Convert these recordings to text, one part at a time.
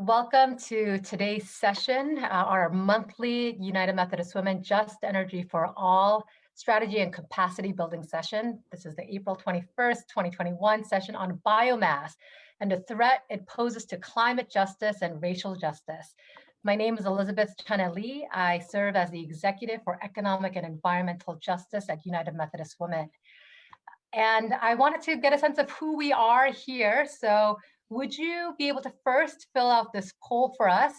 Welcome to today's session, our monthly United Methodist Women Just Energy for All Strategy and Capacity Building session. This is the April 21st, 2021 session on biomass and the threat it poses to climate justice and racial justice. My name is Elizabeth Chaneli. I serve as the Executive for Economic and Environmental Justice at United Methodist Women. And I wanted to get a sense of who we are here. So would you be able to first fill out this poll for us?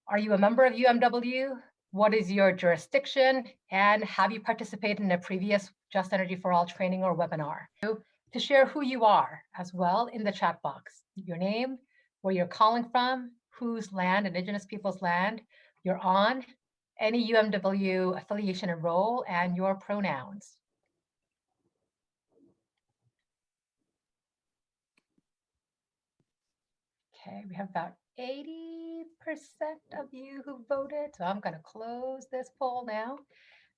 Are you a member of UMW? What is your jurisdiction? And have you participated in a previous Just Energy for All training or webinar? To share who you are as well in the chat box, your name, where you're calling from, whose land, Indigenous people's land you're on, any UMW affiliation and role, and your pronouns. Okay, we have about 80% of you who voted. So I'm going to close this poll now.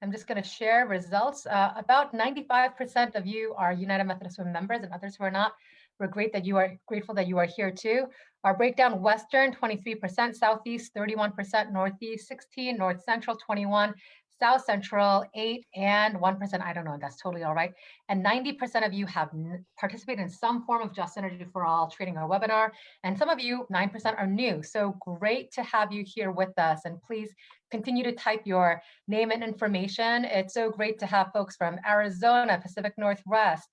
I'm just going to share results. About 95% of you are United Methodist Women members, and others who are not. We're grateful that you are here too. Our breakdown: Western 23%, Southeast 31%, Northeast 16, North Central 21, South Central 8, and 1%. I don't know. That's totally all right. And 90% of you have participated in some form of Just Energy for All training or webinar. And some of you, 9%, are new. So great to have you here with us. And please continue to type your name and information. It's so great to have folks from Arizona, Pacific Northwest,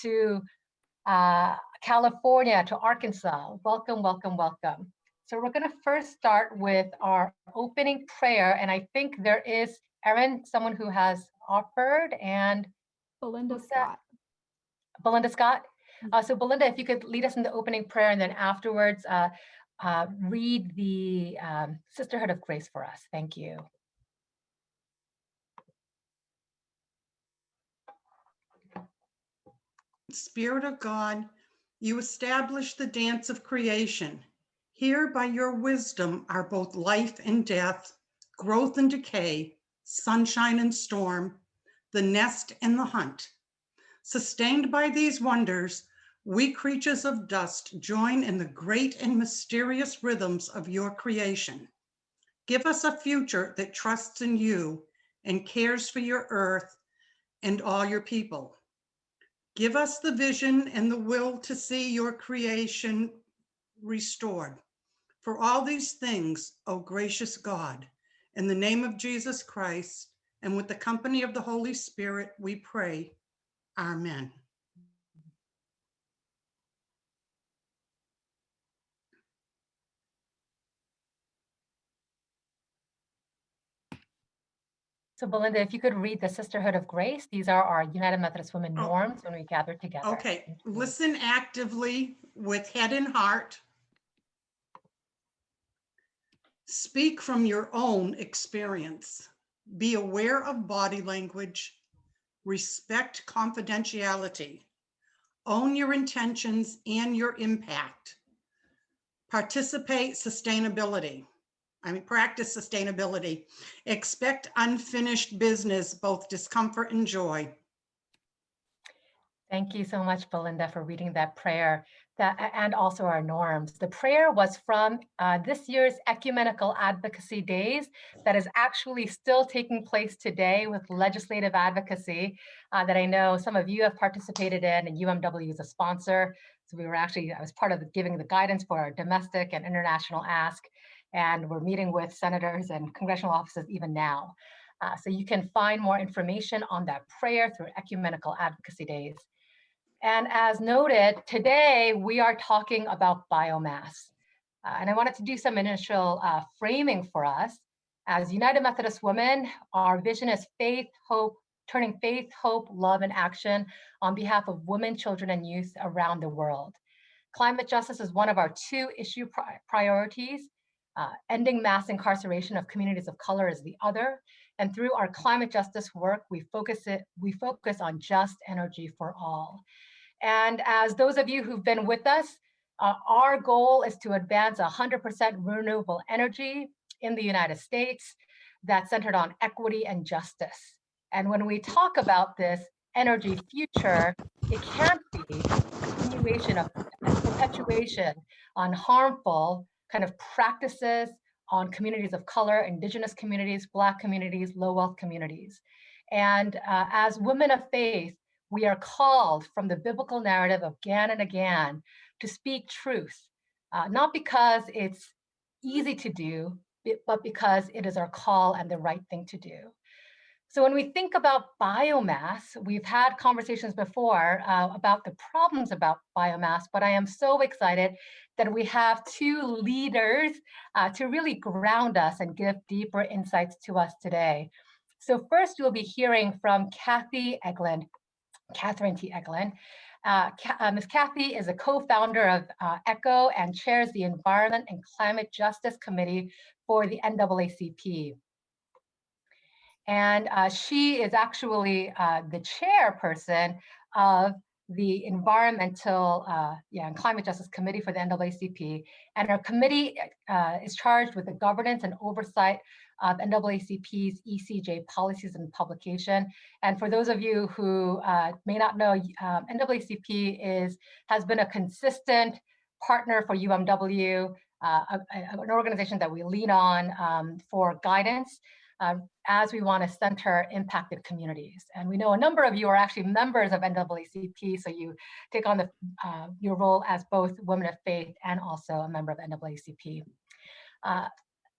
to California, to Arkansas. Welcome, welcome, welcome. So we're going to first start with our opening prayer. And I think there is Erin, someone who has offered, and Belinda Scott. Belinda Scott. So Belinda, if you could lead us in the opening prayer, and then afterwards read the Sisterhood of Grace for us. Thank you. Spirit of God, you establish the dance of creation. Here by your wisdom are both life and death, growth and decay, sunshine and storm, the nest and the hunt. Sustained by these wonders, we creatures of dust join in the great and mysterious rhythms of your creation. Give us a future that trusts in you and cares for your earth and all your people. Give us the vision and the will to see your creation restored. For all these things, O gracious God, in the name of Jesus Christ and with the company of the Holy Spirit, we pray. Amen. So Belinda, if you could read the Sisterhood of Grace. These are our United Methodist Women norms when we gather together. Okay, listen actively with head and heart. Speak from your own experience. Be aware of body language. Respect confidentiality. Own your intentions and your impact. Practice sustainability. Expect unfinished business, both discomfort and joy. Thank you so much, Belinda, for reading that prayer and also our norms. The prayer was from this year's Ecumenical Advocacy Days that is actually still taking place today with legislative advocacy that I know some of you have participated in, and UMW is a sponsor. So I was part of giving the guidance for our domestic and international ask, and we're meeting with senators and congressional offices even now. So you can find more information on that prayer through Ecumenical Advocacy Days. And as noted, today we are talking about biomass. And I wanted to do some initial framing for us. As United Methodist Women, our vision is turning faith, hope, love, and action on behalf of women, children, and youth around the world. Climate justice is one of our two issue priorities. Ending mass incarceration of communities of color is the other. And through our climate justice work, we focus on just energy for all. And as those of you who've been with us, our goal is to advance 100% renewable energy in the United States that's centered on equity and justice. And when we talk about this energy future, it can't be a continuation of perpetuation on harmful kind of practices on communities of color, indigenous communities, Black communities, low wealth communities. And as women of faith, we are called from the biblical narrative again and again to speak truth, not because it's easy to do, but because it is our call and the right thing to do. So when we think about biomass, we've had conversations before about the problems about biomass, but I am so excited that we have two leaders to really ground us and give deeper insights to us today. So first, you'll be hearing from Catherine T. Eglin. Ms. Kathy is a co-founder of ECHO and chairs the Environment and Climate Justice Committee for the NAACP. And she is actually the chairperson of the Environmental and Climate Justice Committee for the NAACP. And our committee is charged with the governance and oversight of NAACP's ECJ policies and publication. And for those of you who may not know, NAACP has been a consistent partner for UMW, an organization that we lean on for guidance as we want to center impacted communities. And we know a number of you are actually members of NAACP, so you take on your role as both women of faith and also a member of NAACP.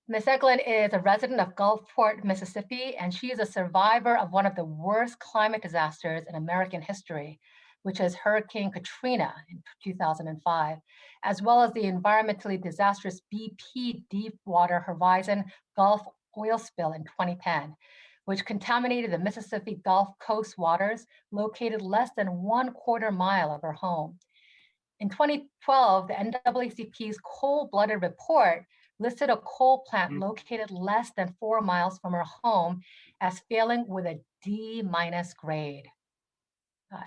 Ms. Eglin is a resident of Gulfport, Mississippi, and she is a survivor of one of the worst climate disasters in American history, which is Hurricane Katrina in 2005, as well as the environmentally disastrous BP Deepwater Horizon Gulf oil spill in 2010, which contaminated the Mississippi Gulf Coast waters located less than 1/4 mile of her home. In 2012, the NAACP's cold-blooded report listed a coal plant located less than 4 miles from her home as failing with a D- grade.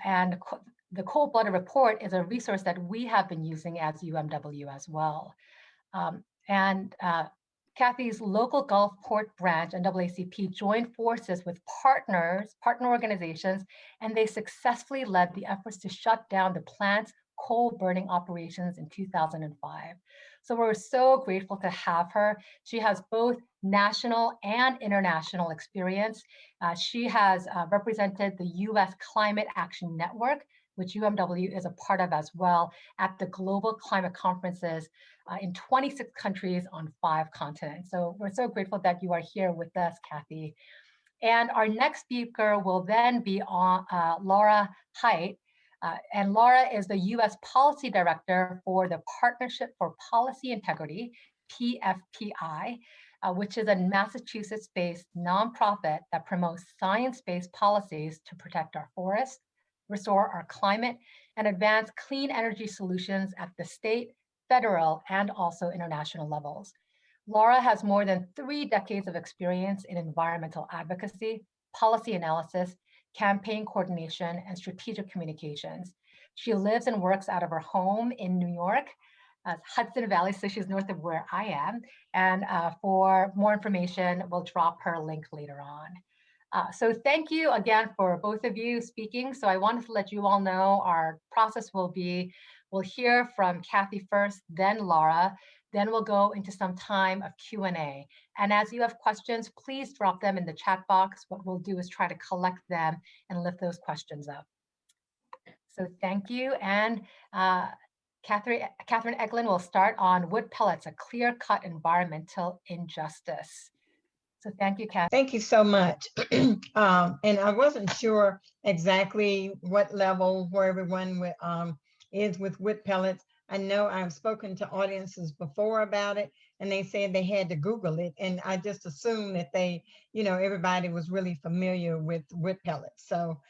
And the cold-blooded report is a resource that we have been using as UMW as well. Kathy's local Gulfport branch, NAACP, joined forces with partner organizations, and they successfully led the efforts to shut down the plant's coal burning operations in 2005. So we're so grateful to have her. She has both national and international experience. She has represented the U.S. Climate Action Network, which UMW is a part of as well, at the global climate conferences in 26 countries on 5 continents. So we're so grateful that you are here with us, Kathy. And our next speaker will then be on Laura Haidt. And Laura is the U.S. Policy Director for the Partnership for Policy Integrity, PFPI, which is a Massachusetts-based nonprofit that promotes science-based policies to protect our forests, restore our climate, and advance clean energy solutions at the state, federal, and also international levels. Laura has more than 3 decades of experience in environmental advocacy, policy analysis, campaign coordination, and strategic communications. She lives and works out of her home in New York, Hudson Valley, so she's north of where I am. And for more information, we'll drop her link later on. So thank you again for both of you speaking. So I wanted to let you all know our process will be, we'll hear from Kathy first, then Laura, then we'll go into some time of Q&A. And as you have questions, please drop them in the chat box. What we'll do is try to collect them and lift those questions up. So thank you. And Catherine Eglin will start on wood pellets, a clear-cut environmental injustice. So thank you, Kathy. Thank you so much. And I wasn't sure exactly what level where everyone is with wood pellets. I know I've spoken to audiences before about it, and they said they had to Google it. And I just assumed that everybody was really familiar with wood pellets. So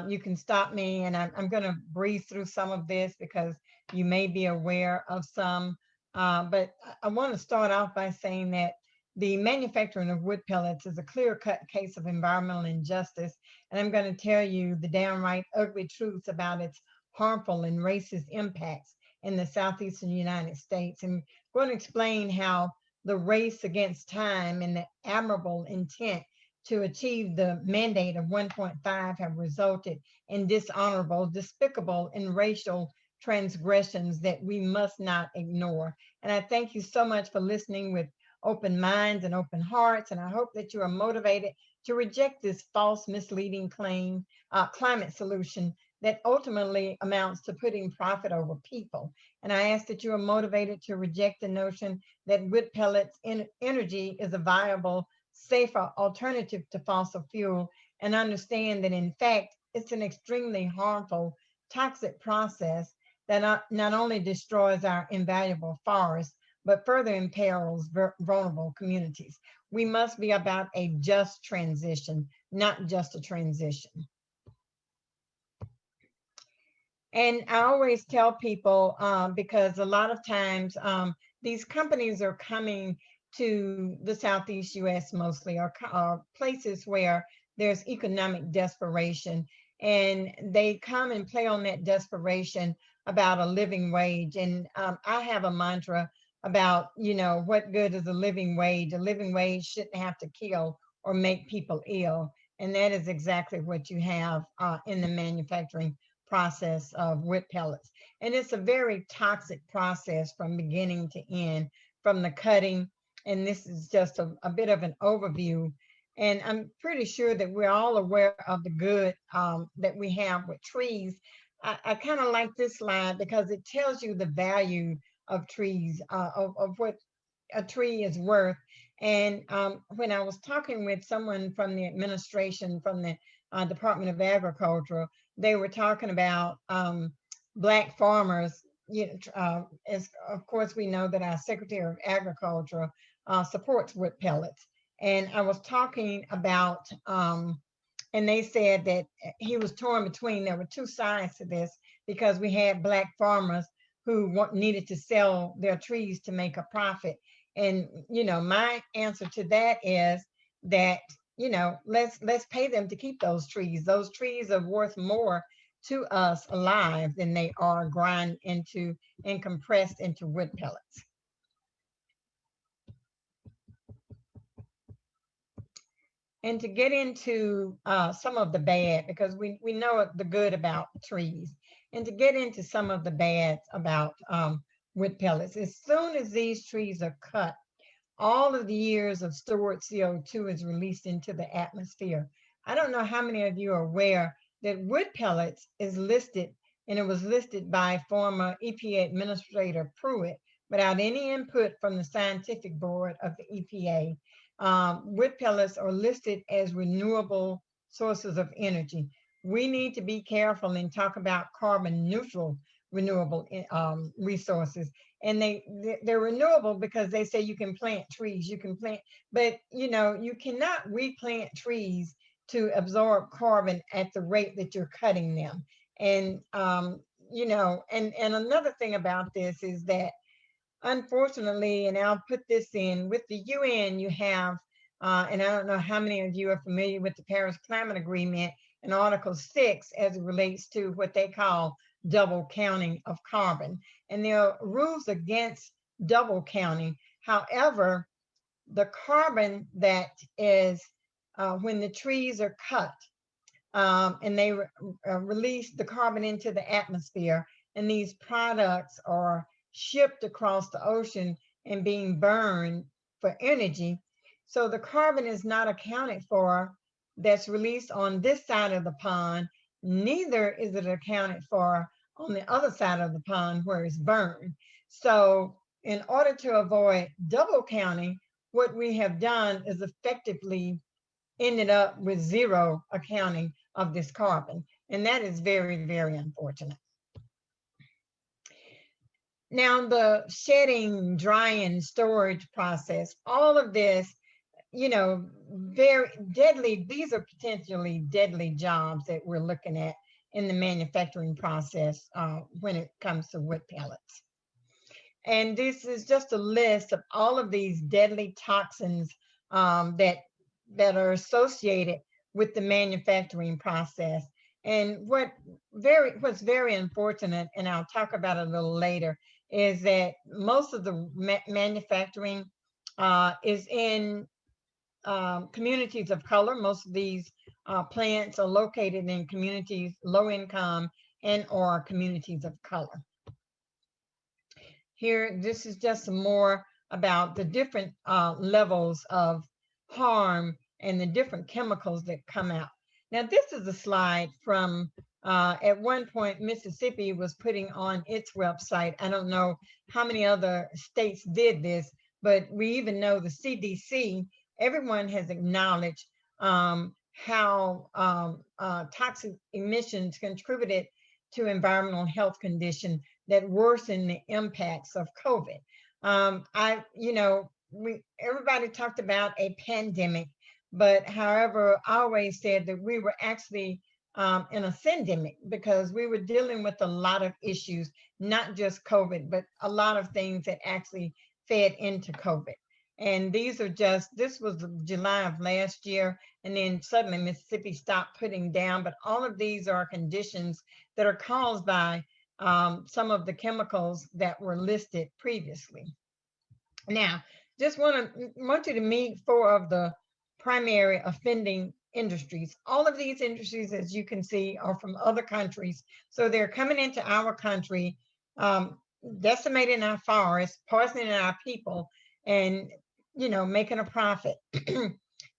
you can stop me, and I'm going to breeze through some of this because you may be aware of some. But I want to start off by saying that the manufacturing of wood pellets is a clear-cut case of environmental injustice, and I'm going to tell you the downright ugly truth about its harmful and racist impacts in the southeastern United States. And I'm going to explain how the race against time and the admirable intent to achieve the mandate of 1.5 have resulted in dishonorable, despicable, and racial transgressions that we must not ignore. And I thank you so much for listening with open minds and open hearts. And I hope that you are motivated to reject this false, misleading claim, climate solution that ultimately amounts to putting profit over people. And I ask that you are motivated to reject the notion that wood pellets energy is a viable, safer alternative to fossil fuel, and understand that in fact, it's an extremely harmful, toxic process that not only destroys our invaluable forests, but further imperils vulnerable communities. We must be about a just transition, not just a transition. And I always tell people, because a lot of times these companies are coming to the Southeast US mostly, or places where there's economic desperation. And they come and play on that desperation about a living wage. And I have a mantra about, what good is a living wage? A living wage shouldn't have to kill or make people ill. And that is exactly what you have in the manufacturing process of wood pellets. And it's a very toxic process from beginning to end, from the cutting. And this is just a bit of an overview. And I'm pretty sure that we're all aware of the good that we have with trees. I kind of like this slide because it tells you the value of trees, of what a tree is worth. And when I was talking with someone from the administration, from the Department of Agriculture, they were talking about Black farmers. As of course we know that our Secretary of Agriculture supports wood pellets. And I was talking about, and they said that he was torn between, there were two sides to this, because we had Black farmers who needed to sell their trees to make a profit. And my answer to that is that let's pay them to keep those trees. Those trees are worth more to us alive than they are grind into and compressed into wood pellets. And to get into some of the bad, because we know the good about trees, and to get into some of the bad about wood pellets, as soon as these trees are cut, all of the years of stored CO2 is released into the atmosphere. I don't know how many of you are aware that wood pellets is listed, and it was listed by former EPA Administrator Pruitt, without any input from the scientific board of the EPA. Wood pellets are listed as renewable sources of energy. We need to be careful and talk about carbon neutral renewable resources. And they're renewable because they say you can plant trees, but you cannot replant trees to absorb carbon at the rate that you're cutting them. And and another thing about this is that, unfortunately, and I'll put this in, with the UN, you have, and I don't know how many of you are familiar with the Paris Climate Agreement and Article 6 as it relates to what they call double counting of carbon. And there are rules against double counting. However, the carbon that is, when the trees are cut, and they release the carbon into the atmosphere, and these products are shipped across the ocean and being burned for energy. So the carbon is not accounted for that's released on this side of the pond, neither is it accounted for on the other side of the pond where it's burned. So in order to avoid double counting, what we have done is effectively ended up with zero accounting of this carbon. And that is very, very unfortunate. Now, the shedding, drying, storage process, all of this, very deadly, these are potentially deadly jobs that we're looking at in the manufacturing process when it comes to wood pellets. And this is just a list of all of these deadly toxins that are associated with the manufacturing process. And what's very unfortunate, and I'll talk about it a little later, is that most of the manufacturing is in communities of color. Most of these plants are located in communities, low income and or communities of color. Here, this is just some more about the different levels of harm and the different chemicals that come out. Now, this is a slide from at one point, Mississippi was putting on its website. I don't know how many other states did this, but we even know the CDC, everyone has acknowledged how toxic emissions contributed to environmental health condition that worsen the impacts of COVID. Everybody talked about a pandemic, but however, I always said that we were actually in a syndemic because we were dealing with a lot of issues, not just COVID, but a lot of things that actually fed into COVID. And this was July of last year, and then suddenly Mississippi stopped putting down, but all of these are conditions that are caused by some of the chemicals that were listed previously. Now, just want you to meet four of the primary offending industries. All of these industries, as you can see, are from other countries. So they're coming into our country, decimating our forests, poisoning our people, and making a profit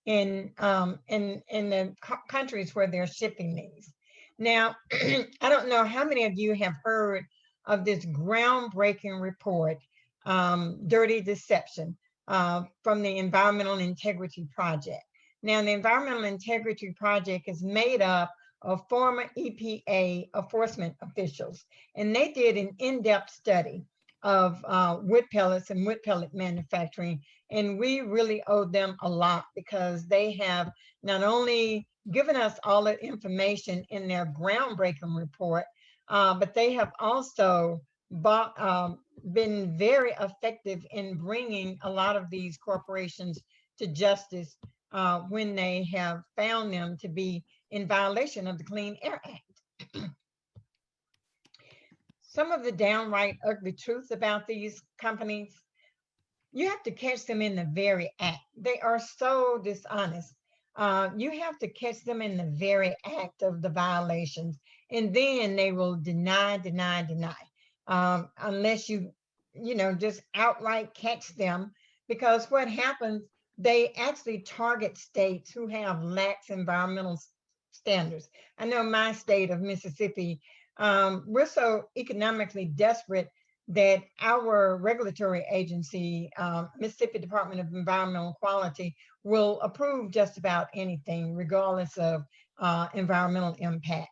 in the countries where they're shipping these. Now, I don't know how many of you have heard of this groundbreaking report, Dirty Deception, from the Environmental Integrity Project. Now, the Environmental Integrity Project is made up of former EPA enforcement officials, and they did an in-depth study of wood pellets and wood pellet manufacturing, and we really owe them a lot because they have not only given us all the information in their groundbreaking report, but they have also been very effective in bringing a lot of these corporations to justice when they have found them to be in violation of the Clean Air Act. Some of the downright ugly truths about these companies, you have to catch them in the very act. They are so dishonest. You have to catch them in the very act of the violations, and then they will deny, unless you just outright catch them. Because what happens, they actually target states who have lax environmental standards. I know my state of Mississippi, we're so economically desperate that our regulatory agency, Mississippi Department of Environmental Quality, will approve just about anything, regardless of environmental impact.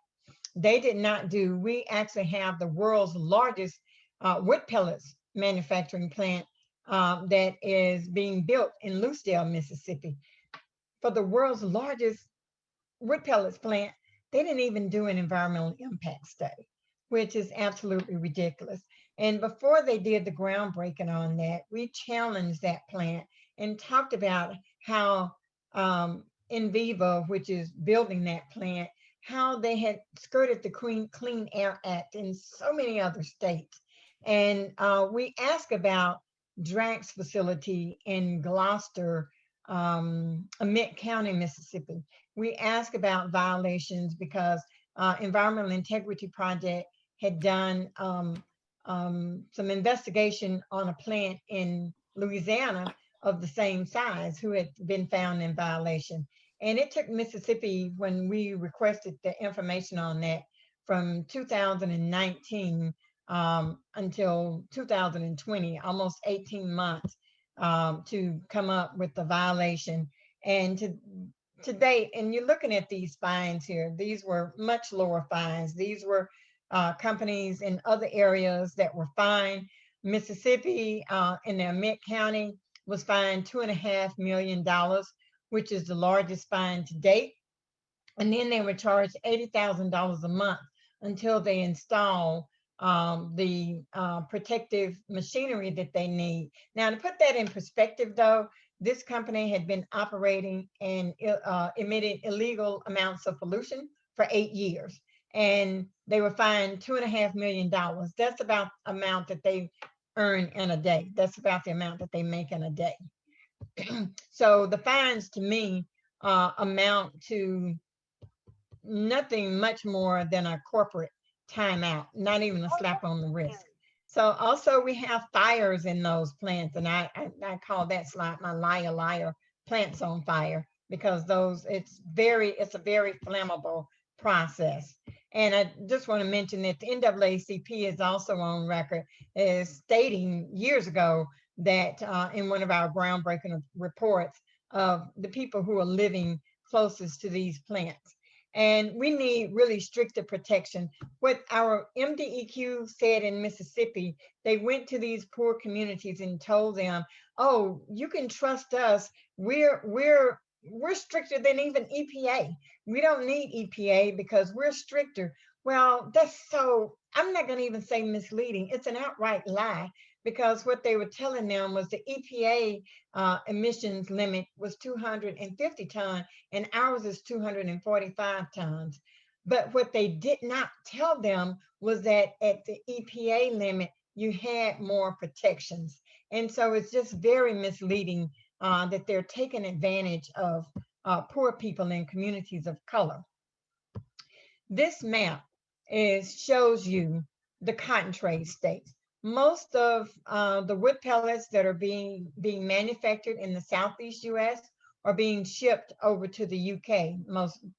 They did not do, we actually have the world's largest wood pellets manufacturing plant that is being built in Lucedale, Mississippi. For the world's largest wood pellets plant, they didn't even do an environmental impact study, which is absolutely ridiculous. And before they did the groundbreaking on that, we challenged that plant and talked about how Enviva, which is building that plant, how they had skirted the Clean Air Act in so many other states. And we asked about Drax facility in Gloucester, Emmett County, Mississippi. We asked about violations because Environmental Integrity Project had done some investigation on a plant in Louisiana of the same size who had been found in violation. And it took Mississippi, when we requested the information on that, from 2019 until 2020, almost 18 months to come up with the violation. And to date, and you're looking at these fines here, these were much lower fines. These were companies in other areas that were fined. Mississippi in their Emmett County was fined $2.5 million, which is the largest fine to date. And then they were charged $80,000 a month until they install the protective machinery that they need. Now, to put that in perspective, though, this company had been operating and emitted illegal amounts of pollution for 8 years. And they were fined $2.5 million. That's about the amount that they earn in a day. That's about the amount that they make in a day. So the fines to me amount to nothing much more than a corporate time out, not even a slap on the wrist. So also we have fires in those plants, and I call that slide my liar liar plants on fire, because those it's a very flammable process. And I just want to mention that the NAACP is also on record as stating years ago that in one of our groundbreaking reports of the people who are living closest to these plants. And we need really stricter protection. What our MDEQ said in Mississippi, they went to these poor communities and told them, "Oh, you can trust us. We're stricter than even EPA. We don't need EPA because we're stricter." Well, that's so, I'm not going to even say misleading. It's an outright lie, because what they were telling them was the EPA emissions limit was 250 tons and ours is 245 tons. But what they did not tell them was that at the EPA limit, you had more protections. And so it's just very misleading that they're taking advantage of poor people in communities of color. This map shows you the cotton trade states. Most of the wood pellets that are being manufactured in the Southeast US are being shipped over to the UK,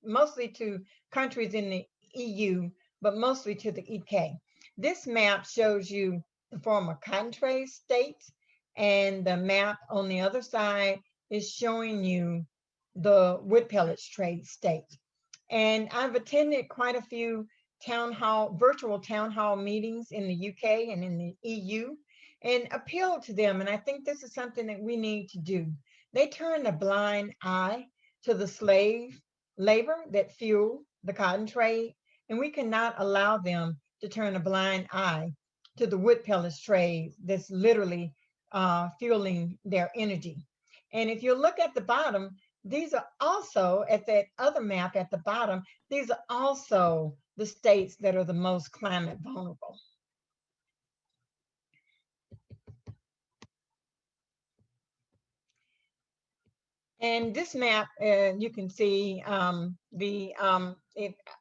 mostly to countries in the EU, but mostly to the UK. This map shows you the former cotton trade states, and the map on the other side is showing you the wood pellets trade states. And I've attended quite a few virtual town hall meetings in the UK and in the EU, and appealed to them. And I think this is something that we need to do. They turn a blind eye to the slave labor that fueled the cotton trade, and we cannot allow them to turn a blind eye to the wood pellets trade that's literally fueling their energy. And if you look at the bottom, these are also, at that other map at the bottom, these are also the states that are the most climate vulnerable. And this map, you can see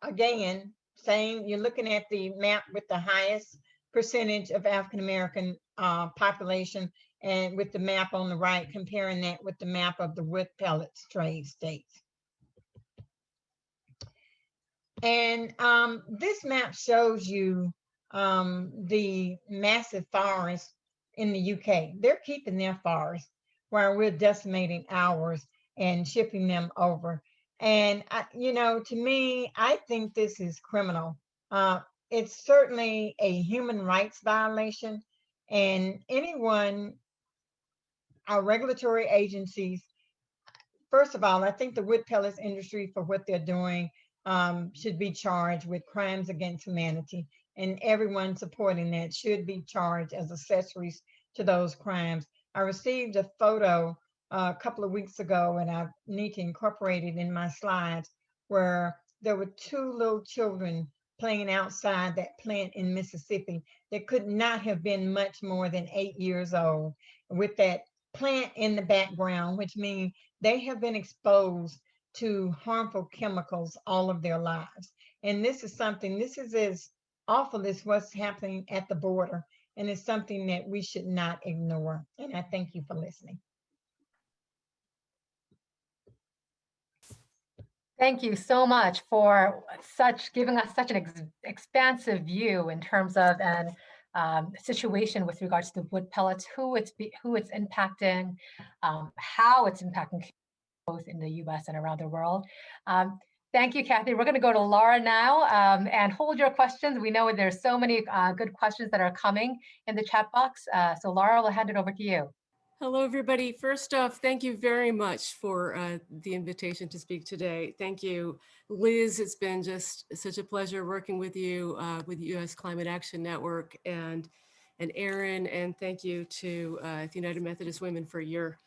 again, saying you're looking at the map with the highest percentage of African American population, and with the map on the right, comparing that with the map of the wood pellets trade states. And this map shows you the massive forests in the UK. They're keeping their forests while we're decimating ours and shipping them over. And, to me, I think this is criminal. It's certainly a human rights violation. And our regulatory agencies, first of all, I think the wood pellets industry, for what they're doing, should be charged with crimes against humanity, and everyone supporting that should be charged as accessories to those crimes. I received a photo a couple of weeks ago, and I need to incorporate it in my slides, where there were two little children playing outside that plant in Mississippi that could not have been much more than 8 years old, with that plant in the background, which means they have been exposed to harmful chemicals all of their lives. And this is as awful as what's happening at the border. And it's something that we should not ignore. And I thank you for listening. Thank you so much for giving us such an expansive view in terms of an situation with regards to wood pellets, who it's impacting, how it's impacting both in the US and around the world. Thank you, Kathy. We're going to go to Laura now, and hold your questions. We know there's so many good questions that are coming in the chat box. So Laura, we'll hand it over to you. Hello, everybody. First off, thank you very much for the invitation to speak today. Thank you, Liz. It's been just such a pleasure working with you with U.S. Climate Action Network, and Aaron, and thank you to the United Methodist Women for your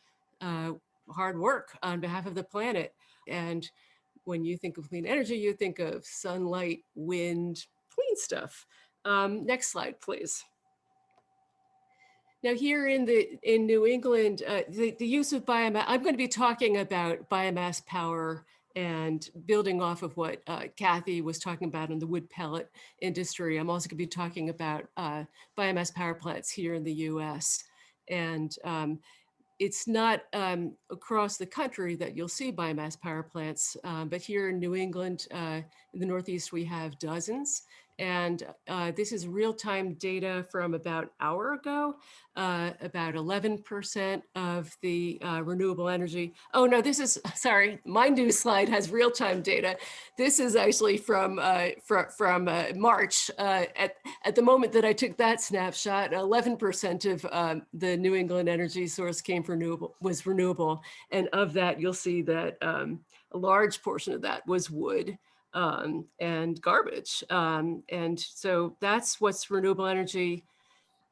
hard work on behalf of the planet. And when you think of clean energy, you think of sunlight, wind, clean stuff. Next slide, please. Now here in New England, the use of biomass, I'm going to be talking about biomass power And building off of what Kathy was talking about in the wood pellet industry, I'm also going to be talking about biomass power plants here in the US. And it's not across the country that you'll see biomass power plants, but here in New England, in the Northeast, we have dozens. And this is real-time data from about an hour ago. About 11% of the renewable energy. Oh no, this is, sorry, my new slide has real-time data. This is actually from March. At the moment that I took that snapshot, 11% of the New England energy source was renewable. And of that, you'll see that a large portion of that was wood and garbage. And so that's what's renewable energy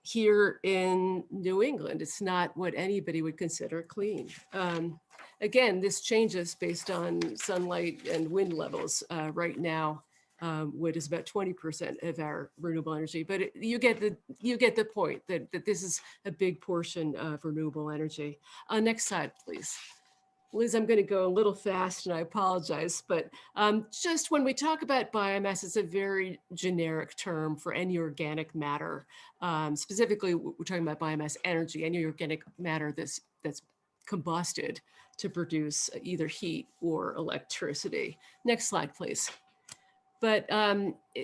here in New England. It's not what anybody would consider clean. Again, this changes based on sunlight and wind levels. Right now, wood is about 20% of our renewable energy, but you get the point that this is a big portion of renewable energy. Next slide, please. Liz, I'm going to go a little fast and I apologize, but just when we talk about biomass, it's a very generic term for any organic matter. Specifically, we're talking about biomass energy, any organic matter that's combusted to produce either heat or electricity. Next slide, please. But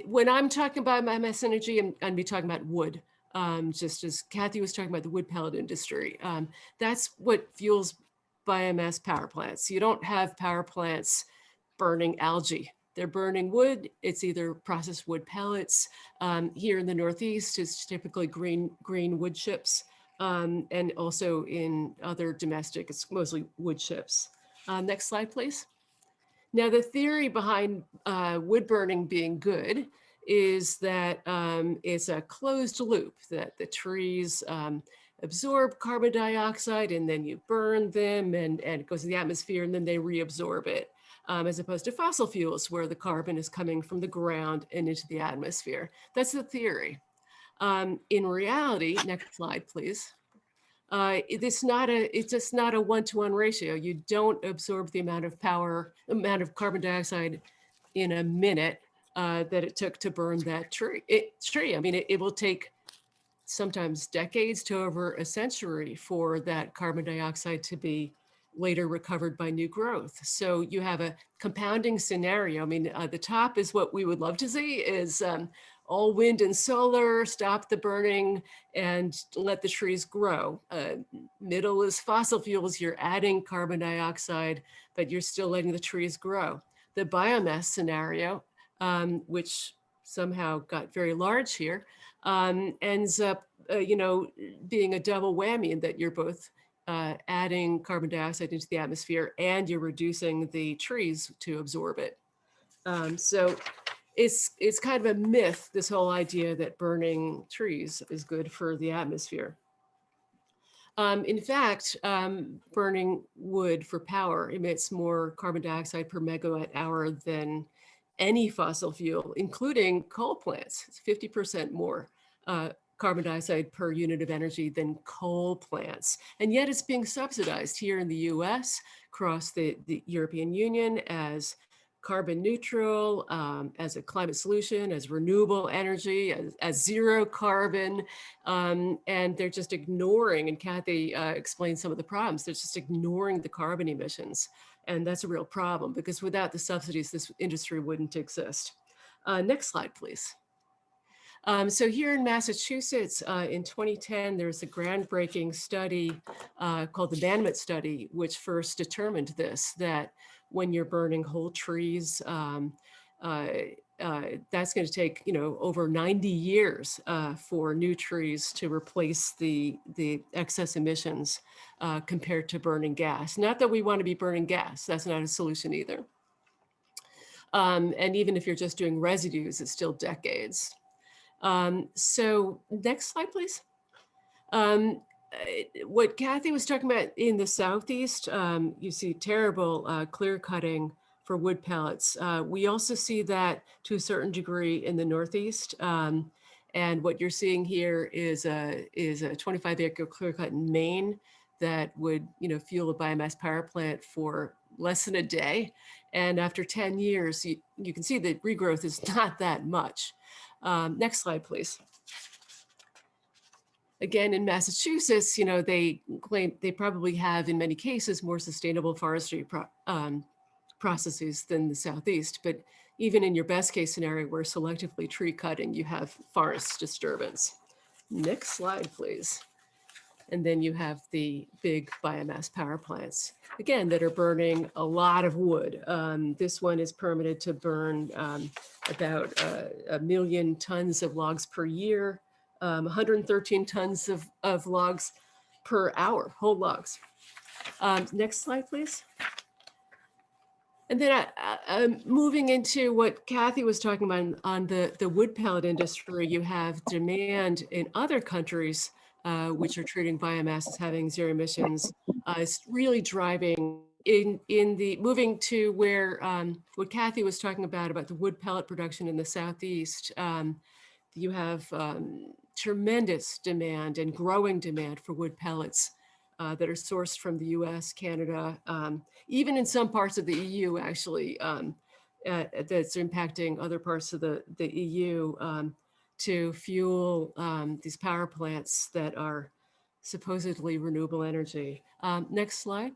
when I'm talking about biomass energy, I'm going to be talking about wood. Just as Kathy was talking about the wood pellet industry. That's what fuels biomass power plants. You don't have power plants burning algae. They're burning wood. It's either processed wood pellets. Here in the Northeast, it's typically green wood chips. And also in other domestic, it's mostly wood chips. Next slide, please. Now, the theory behind wood burning being good is that it's a closed loop, that the trees absorb carbon dioxide and then you burn them and it goes to the atmosphere and then they reabsorb it, as opposed to fossil fuels where the carbon is coming from the ground and into the atmosphere. That's the theory. In reality, next slide, please. It's just not a one-to-one ratio. You don't absorb the amount of carbon dioxide in a minute that it took to burn that tree. I mean, it will take sometimes decades to over a century for that carbon dioxide to be later recovered by new growth. So you have a compounding scenario. I mean, the top is what we would love to see is all wind and solar, stop the burning and let the trees grow. Middle is fossil fuels. You're adding carbon dioxide, but you're still letting the trees grow. The biomass scenario, which somehow got very large here, ends up, being a double whammy in that you're both adding carbon dioxide into the atmosphere and you're reducing the trees to absorb it. So it's kind of a myth, this whole idea that burning trees is good for the atmosphere. In fact, burning wood for power emits more carbon dioxide per megawatt hour than any fossil fuel, including coal plants. It's 50% more carbon dioxide per unit of energy than coal plants. And yet it's being subsidized here in the US, across the European Union as carbon neutral, as a climate solution, as renewable energy, as zero carbon. And they're just ignoring, and Kathy explained some of the problems, they're just ignoring the carbon emissions. And that's a real problem because without the subsidies, this industry wouldn't exist. Next slide, please. So here in Massachusetts, in 2010, there's a groundbreaking study called the Biomass study, which first determined this, that when you're burning whole trees, that's going to take, over 90 years for new trees to replace the excess emissions compared to burning gas. Not that we want to be burning gas, that's not a solution either. And even if you're just doing residues, it's still decades. So next slide, please. What Kathy was talking about in the Southeast, you see terrible clear cutting for wood pellets. We also see that to a certain degree in the Northeast. And what you're seeing here is a 25-acre clear cut in Maine that would, fuel a biomass power plant for less than a day. And after 10 years, you can see that regrowth is not that much. Next slide, please. Again, in Massachusetts, they claim they probably have, in many cases, more sustainable forestry processes than the Southeast. But even in your best case scenario, where selectively tree cutting, you have forest disturbance. Next slide, please. And then you have the big biomass power plants, again, that are burning a lot of wood. This one is permitted to burn about 1 million tons of logs per year, 113 tons of logs per hour, whole logs. Next slide, please. And then moving into what Kathy was talking about on the wood pellet industry, you have demand in other countries which are treating biomass as having zero emissions. It's really driving in the moving to where what Kathy was talking about the wood pellet production in the Southeast. You have tremendous demand and growing demand for wood pellets that are sourced from the US, Canada, even in some parts of the EU, actually, that's impacting other parts of the EU to fuel these power plants that are supposedly renewable energy. Next slide.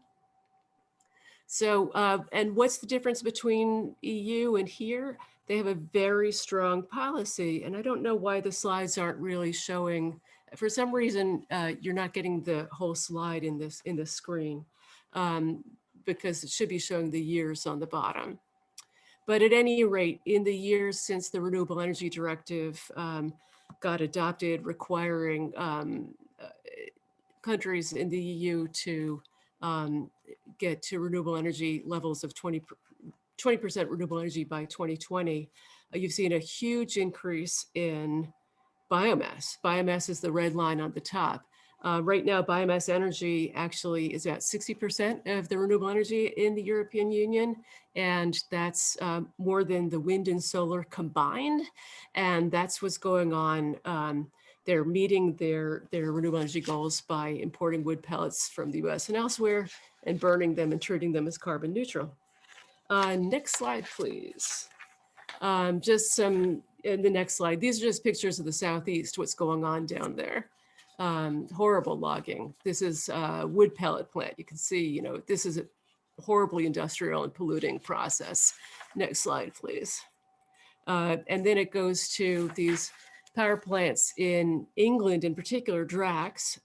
So, and what's the difference between EU and here? They have a very strong policy, and I don't know why the slides aren't really showing. For some reason, you're not getting the whole slide in this screen because it should be showing the years on the bottom. But at any rate, in the years since the Renewable Energy Directive got adopted, requiring countries in the EU to get to renewable energy levels of 20% renewable energy by 2020, you've seen a huge increase in biomass. Biomass is the red line on the top. Right now, biomass energy actually is at 60% of the renewable energy in the European Union, and that's more than the wind and solar combined. And that's what's going on. They're meeting their renewable energy goals by importing wood pellets from the US and elsewhere and burning them and treating them as carbon neutral. Next slide, please. Just some, in the next slide, these are just pictures of the Southeast, what's going on down there. Horrible logging. This is a wood pellet plant. You can see, this is a horribly industrial and polluting process. Next slide, please. And then it goes to these power plants in England, in particular, Drax,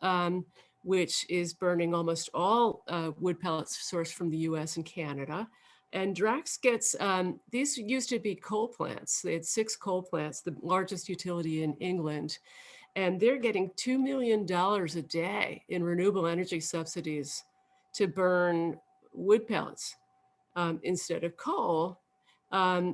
which is burning almost all wood pellets sourced from the US and Canada. And Drax gets, these used to be coal plants. They had 6 coal plants, the largest utility in England. And they're getting $2 million a day in renewable energy subsidies to burn wood pellets instead of coal,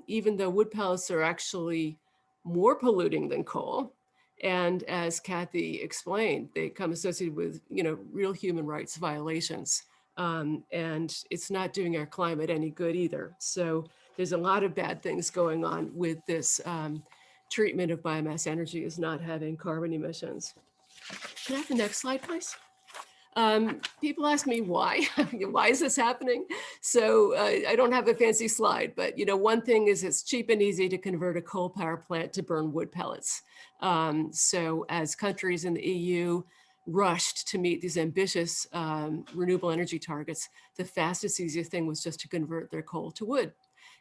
even though wood pellets are actually more polluting than coal. And as Kathy explained, they come associated with, real human rights violations. And it's not doing our climate any good either. So there's a lot of bad things going on with this treatment of biomass energy is not having carbon emissions. Can I have the next slide, please? People ask me why, why is this happening? So I don't have a fancy slide, but one thing is it's cheap and easy to convert a coal power plant to burn wood pellets. So as countries in the EU rushed to meet these ambitious renewable energy targets, the fastest, easiest thing was just to convert their coal to wood.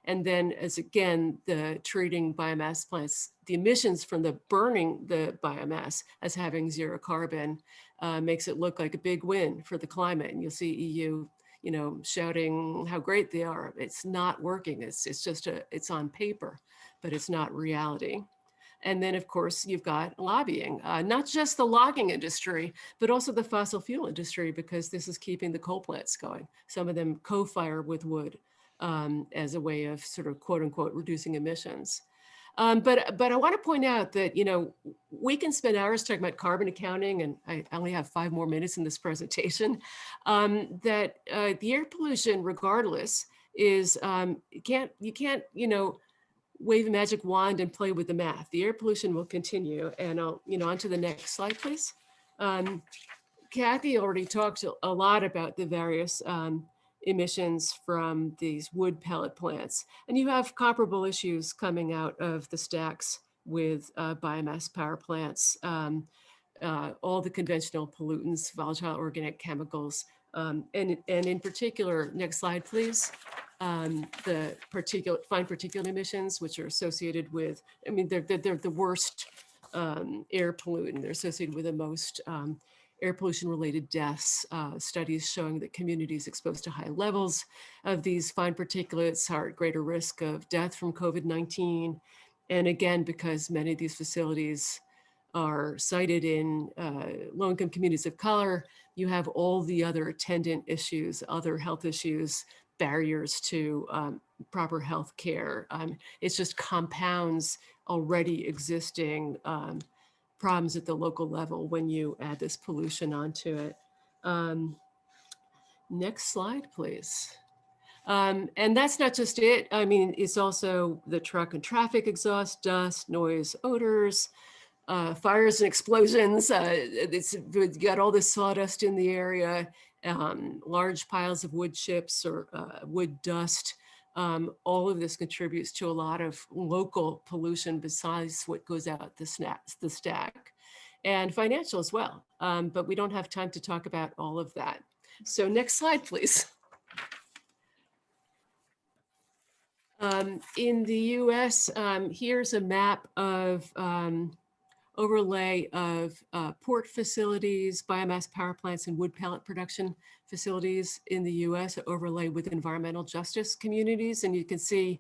And then as again, the treating biomass plants, the emissions from the burning the biomass as having zero carbon makes it look like a big win for the climate. And you'll see EU, shouting how great they are. It's not working. It's just it's on paper, but it's not reality. And then, of course, you've got lobbying, not just the logging industry, but also the fossil fuel industry, because this is keeping the coal plants going. Some of them co-fire with wood as a way of sort of quote unquote reducing emissions. But I want to point out that, we can spend hours talking about carbon accounting, and I only have 5 more minutes in this presentation, that the air pollution, regardless, is, you can't, wave a magic wand and play with the math. The air pollution will continue. And I'll, on to the next slide, please. Kathy already talked a lot about the various emissions from these wood pellet plants, and you have comparable issues coming out of the stacks with biomass power plants. All the conventional pollutants, volatile organic chemicals, and in particular, next slide, please. The fine particulate emissions, which are associated with, I mean, they're the worst air pollutant. They're associated with the most air pollution related deaths. Studies showing that communities exposed to high levels of these fine particulates are at greater risk of death from COVID-19. And again, because many of these facilities are sited in low-income communities of color, you have all the other attendant issues, other health issues, barriers to proper health care. It just compounds already existing problems at the local level when you add this pollution onto it. Next slide, please. And that's not just it. I mean, it's also the truck and traffic exhaust, dust, noise, odors, fires and explosions. You got all this sawdust in the area, large piles of wood chips or wood dust. All of this contributes to a lot of local pollution besides what goes out the stack, and financial as well. But we don't have time to talk about all of that. So next slide, please. In the US, here's a map of overlay of port facilities, biomass power plants, and wood pellet production facilities in the US, overlay with environmental justice communities. And you can see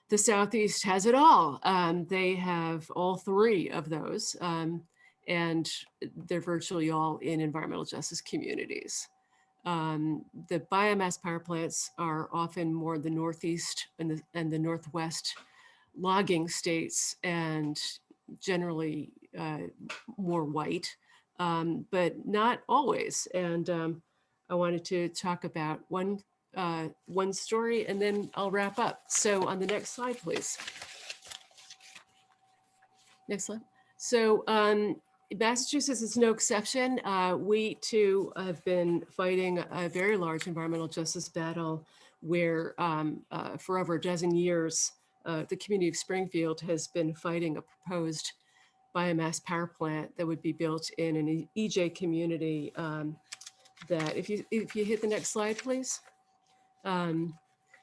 the Southeast has it all. They have all three of those, and they're virtually all in environmental justice communities. The biomass power plants are often more the Northeast and the Northwest logging states, and generally more white, but not always. And I wanted to talk about one story, and then I'll wrap up. So on the next slide, please. Next slide. So Massachusetts is no exception. We too have been fighting a very large environmental justice battle where for over a dozen years, the community of Springfield has been fighting a proposed biomass power plant that would be built in an EJ community that, if you hit the next slide, please.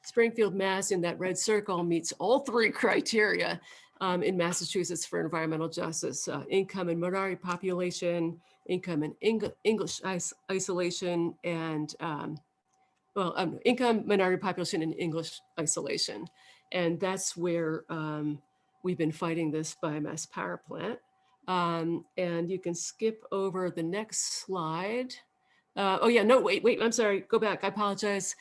Springfield, Mass, in that red circle, meets all three criteria in Massachusetts for environmental justice: income and minority population, income and English isolation, and income, minority population, and English isolation. And that's where we've been fighting this biomass power plant. And you can skip over the next slide. Oh yeah, no, wait, I'm sorry, go back, I apologize.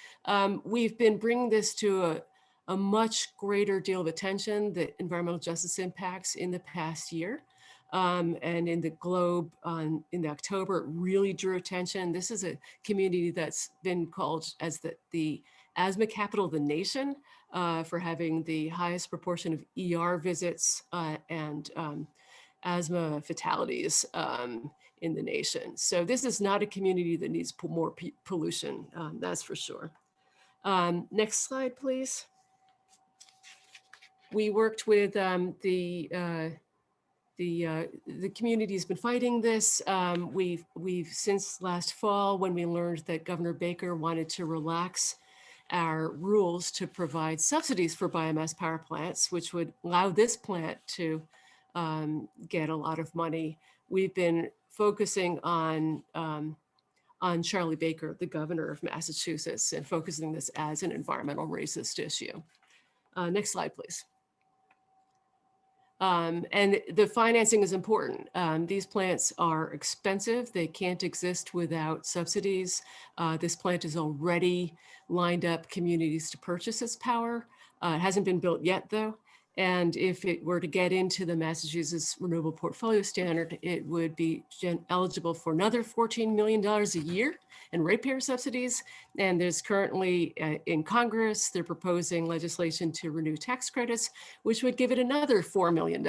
We've been bringing this to a much greater deal of attention, the environmental justice impacts in the past year. And in the Globe in October, it really drew attention. This is a community that's been called as the asthma capital of the nation for having the highest proportion of ER visits and asthma fatalities in the nation. So this is not a community that needs more pollution, that's for sure. Next slide, please. We worked with the community has been fighting this. We've since last fall, when we learned that Governor Baker wanted to relax our rules to provide subsidies for biomass power plants, which would allow this plant to get a lot of money. We've been focusing on Charlie Baker, the governor of Massachusetts, and focusing this as an environmental racist issue. Next slide, please. And the financing is important. These plants are expensive. They can't exist without subsidies. This plant is already lined up communities to purchase its power. It hasn't been built yet though. And if it were to get into the Massachusetts Renewable Portfolio Standard, it would be eligible for another $14 million a year in ratepayer subsidies. And there's currently in Congress, they're proposing legislation to renew tax credits, which would give it another $4 million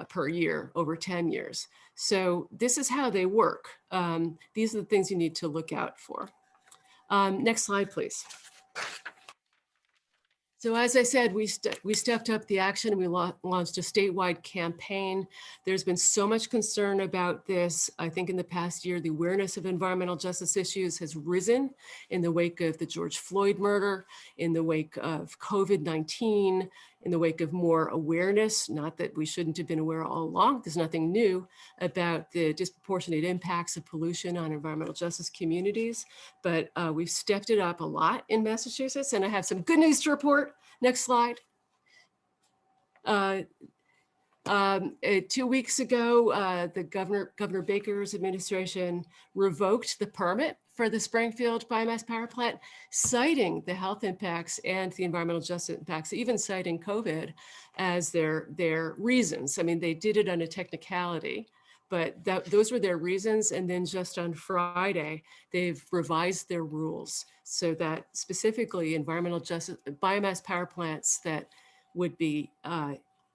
per year over 10 years. So this is how they work. These are the things you need to look out for. Next slide, please. So as I said, we stepped up the action and we launched a statewide campaign. There's been so much concern about this. I think in the past year, the awareness of environmental justice issues has risen in the wake of the George Floyd murder, in the wake of COVID-19, in the wake of more awareness, not that we shouldn't have been aware all along, there's nothing new about the disproportionate impacts of pollution on environmental justice communities, but we've stepped it up a lot in Massachusetts, and I have some good news to report. Next slide. 2 weeks ago, the Governor Baker's administration revoked the permit for the Springfield biomass power plant, citing the health impacts and the environmental justice impacts, even citing COVID as their reasons. I mean, they did it on a technicality, but those were their reasons. And then just on Friday, they've revised their rules so that specifically environmental justice, biomass power plants that would be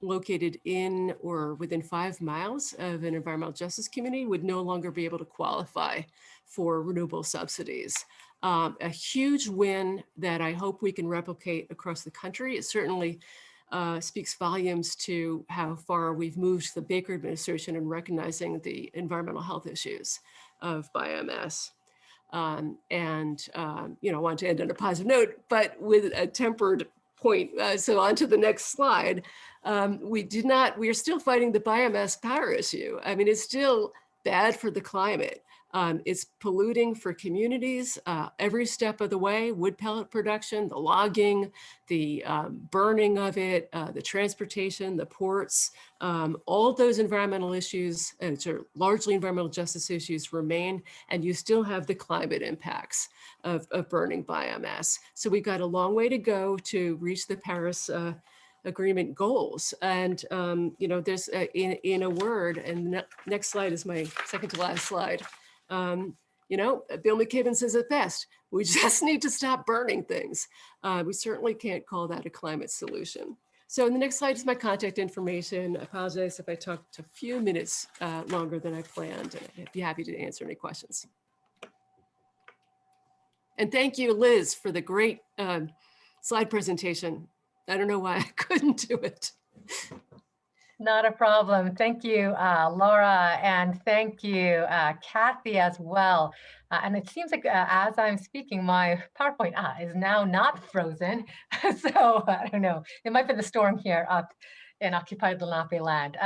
located in or within 5 miles of an environmental justice community would no longer be able to qualify for renewable subsidies. A huge win that I hope we can replicate across the country. It certainly speaks volumes to how far we've moved the Baker administration in recognizing the environmental health issues of biomass. You know, I want to end on a positive note, but with a tempered point. So on to the next slide. We are still fighting the biomass power issue. I mean, it's still bad for the climate. It's polluting for communities every step of the way, wood pellet production, the logging, the burning of it, the transportation, the ports, all those environmental issues, which are largely environmental justice issues, remain, and you still have the climate impacts of burning biomass. So we've got a long way to go to reach the Paris Agreement goals. And, you know, there's in a word, and next slide is my second to last slide. You know, Bill McKibben says it best, we just need to stop burning things. We certainly can't call that a climate solution. So in the next slide is my contact information. I apologize if I talked a few minutes longer than I planned, and I'd be happy to answer any questions. And thank you, Liz, for the great slide presentation. I don't know why I couldn't do it. Not a problem. Thank you, Laura, and thank you, Kathy, as well. And it seems like as I'm speaking, my PowerPoint is now not frozen. So I don't know. It might be the storm here up in occupied Lenape land.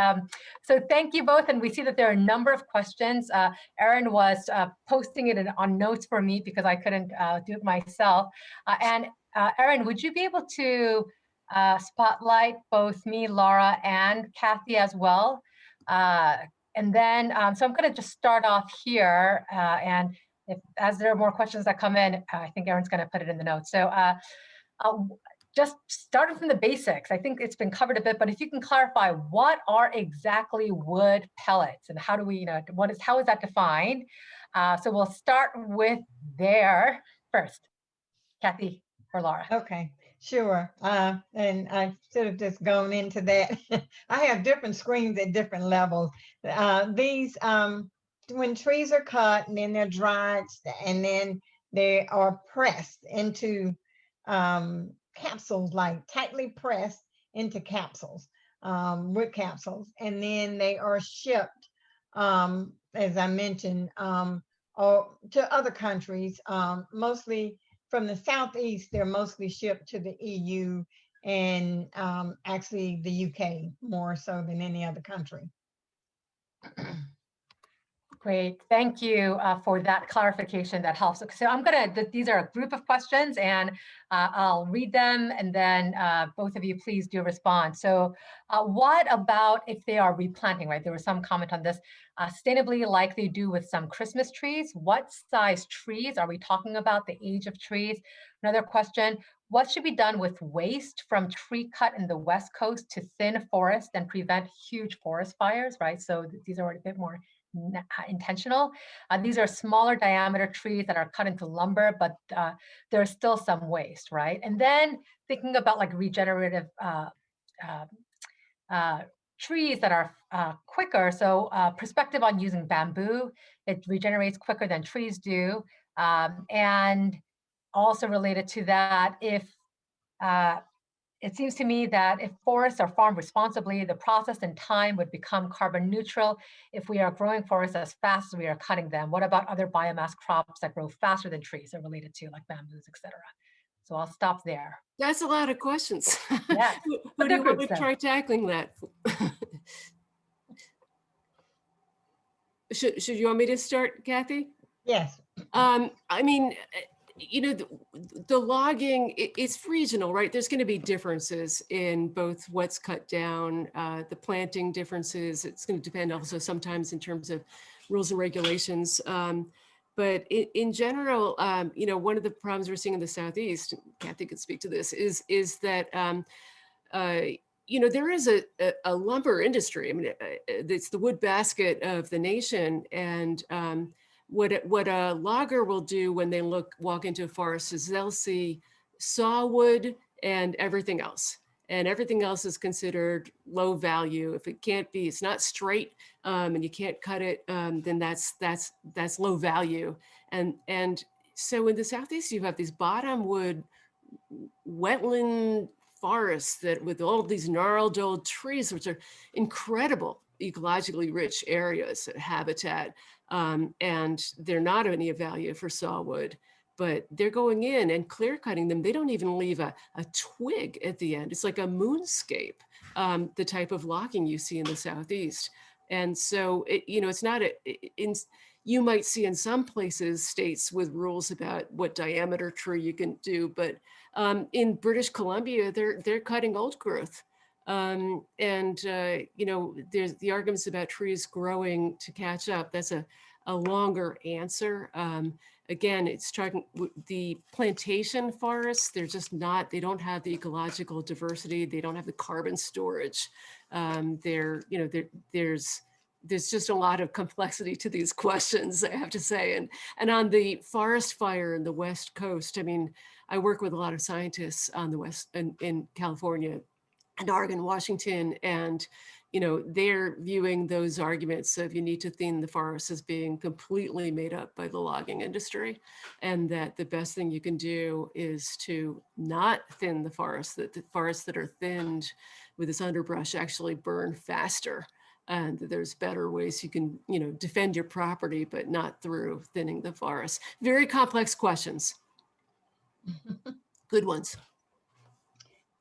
So thank you both. And we see that there are a number of questions. Erin was posting it on notes for me because I couldn't do it myself. Erin, would you be able to spotlight both me, Laura, and Kathy as well? And then, so I'm going to just start off here. And as there are more questions that come in, I think Erin's going to put it in the notes. So just starting from the basics, I think it's been covered a bit, but if you can clarify, what are exactly wood pellets and how do we, how is that defined? So we'll start with there first. Kathy or Laura. Okay, sure. And I should have just gone into that. I have different screens at different levels. When trees are cut and then they're dried and then they are pressed into capsules, like tightly pressed into capsules, wood capsules, and then they are shipped, as I mentioned, to other countries, mostly from the Southeast. They're mostly shipped to the EU and actually the UK more so than any other country. Great, thank you for that clarification. That helps. So these are a group of questions and I'll read them and then both of you please do respond. So what about if they are replanting, right? There was some comment on this, sustainably like they do with some Christmas trees. What size trees are we talking about, the age of trees? Another question, what should be done with waste from tree cut in the West Coast to thin forest and prevent huge forest fires, right? So these are a bit more intentional. These are smaller diameter trees that are cut into lumber, but there's still some waste, right? And then thinking about like regenerative uh, uh, trees that are quicker. So perspective on using bamboo, it regenerates quicker than trees do. And also related to that, if uh, it seems to me that if forests are farmed responsibly, the process and time would become carbon neutral if we are growing forests as fast as we are cutting them. What about other biomass crops that grow faster than trees are related to, like bamboos, etc.? So I'll stop there. That's a lot of questions. Yes, Who but do they're you want good me to stuff. try tackling that? Should you want me to start, Kathy? Yes. I mean, you know, the logging, it's regional, right? There's going to be differences in both what's cut down, the planting differences. It's going to depend also sometimes in terms of rules and regulations. But in general, you know, one of the problems we're seeing in the Southeast, Kathy could speak to this, is that uh, you know, there is a lumber industry. I mean, it's the wood basket of the nation. And what a logger will do when they walk into a forest is they'll see sawwood and everything else. And everything else is considered low value. If it can't be, it's not straight, and you can't cut it, then that's low value. And so in the Southeast, you have these bottomwood wetland forests that with all of these gnarled old trees, which are incredible ecologically rich areas, habitat, and they're not of any value for sawwood, but they're going in and clear cutting them. They don't even leave a twig at the end. It's like a moonscape, the type of logging you see in the Southeast. And so, you know, it's not you might see in some places states with rules about what diameter tree you can do, but in British Columbia, they're cutting old growth. And you know, there's the arguments about trees growing to catch up. That's a longer answer. Again, it's talking the plantation forests. They're just not. They don't have the ecological diversity. They don't have the carbon storage. You know, there's just a lot of complexity to these questions, I have to say. And on the forest fire in the West Coast, I mean, I work with a lot of scientists on the West in California and Oregon, Washington, and you know, they're viewing those arguments of you need to thin the forest as being completely made up by the logging industry, and that the best thing you can do is to not thin the forest, that the forests that are thinned with this underbrush actually burn faster. And there's better ways you can, you know, defend your property, but not through thinning the forest. Very complex questions. Good ones.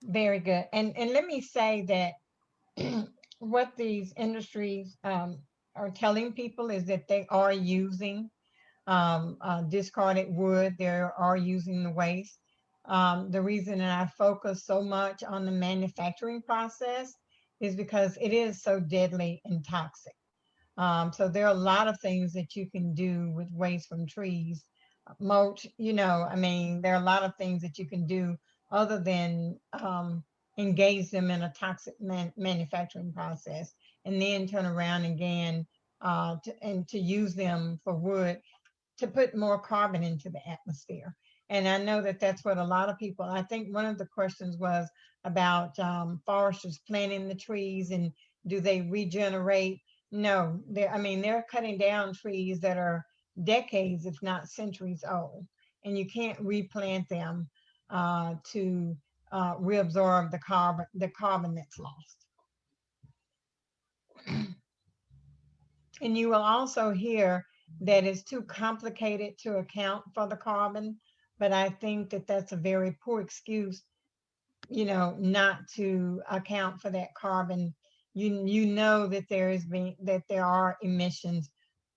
Very good. And let me say that what these industries are telling people is that they are using discarded wood. They are using the waste. The reason that I focus so much on the manufacturing process is because it is so deadly and toxic. So there are a lot of things that you can do with waste from trees. Mulch, you know, I mean, there are a lot of things that you can do other than engage them in a toxic manufacturing process and then turn around again to use them for wood to put more carbon into the atmosphere. And I know that that's what a lot of people, I think one of the questions was about foresters planting the trees and do they regenerate? No, I mean, they're cutting down trees that are decades, if not centuries old, and you can't replant them to reabsorb the carbon that's lost. And you will also hear that it's too complicated to account for the carbon, but I think that that's a very poor excuse, you know, not to account for that carbon. You know that there are emissions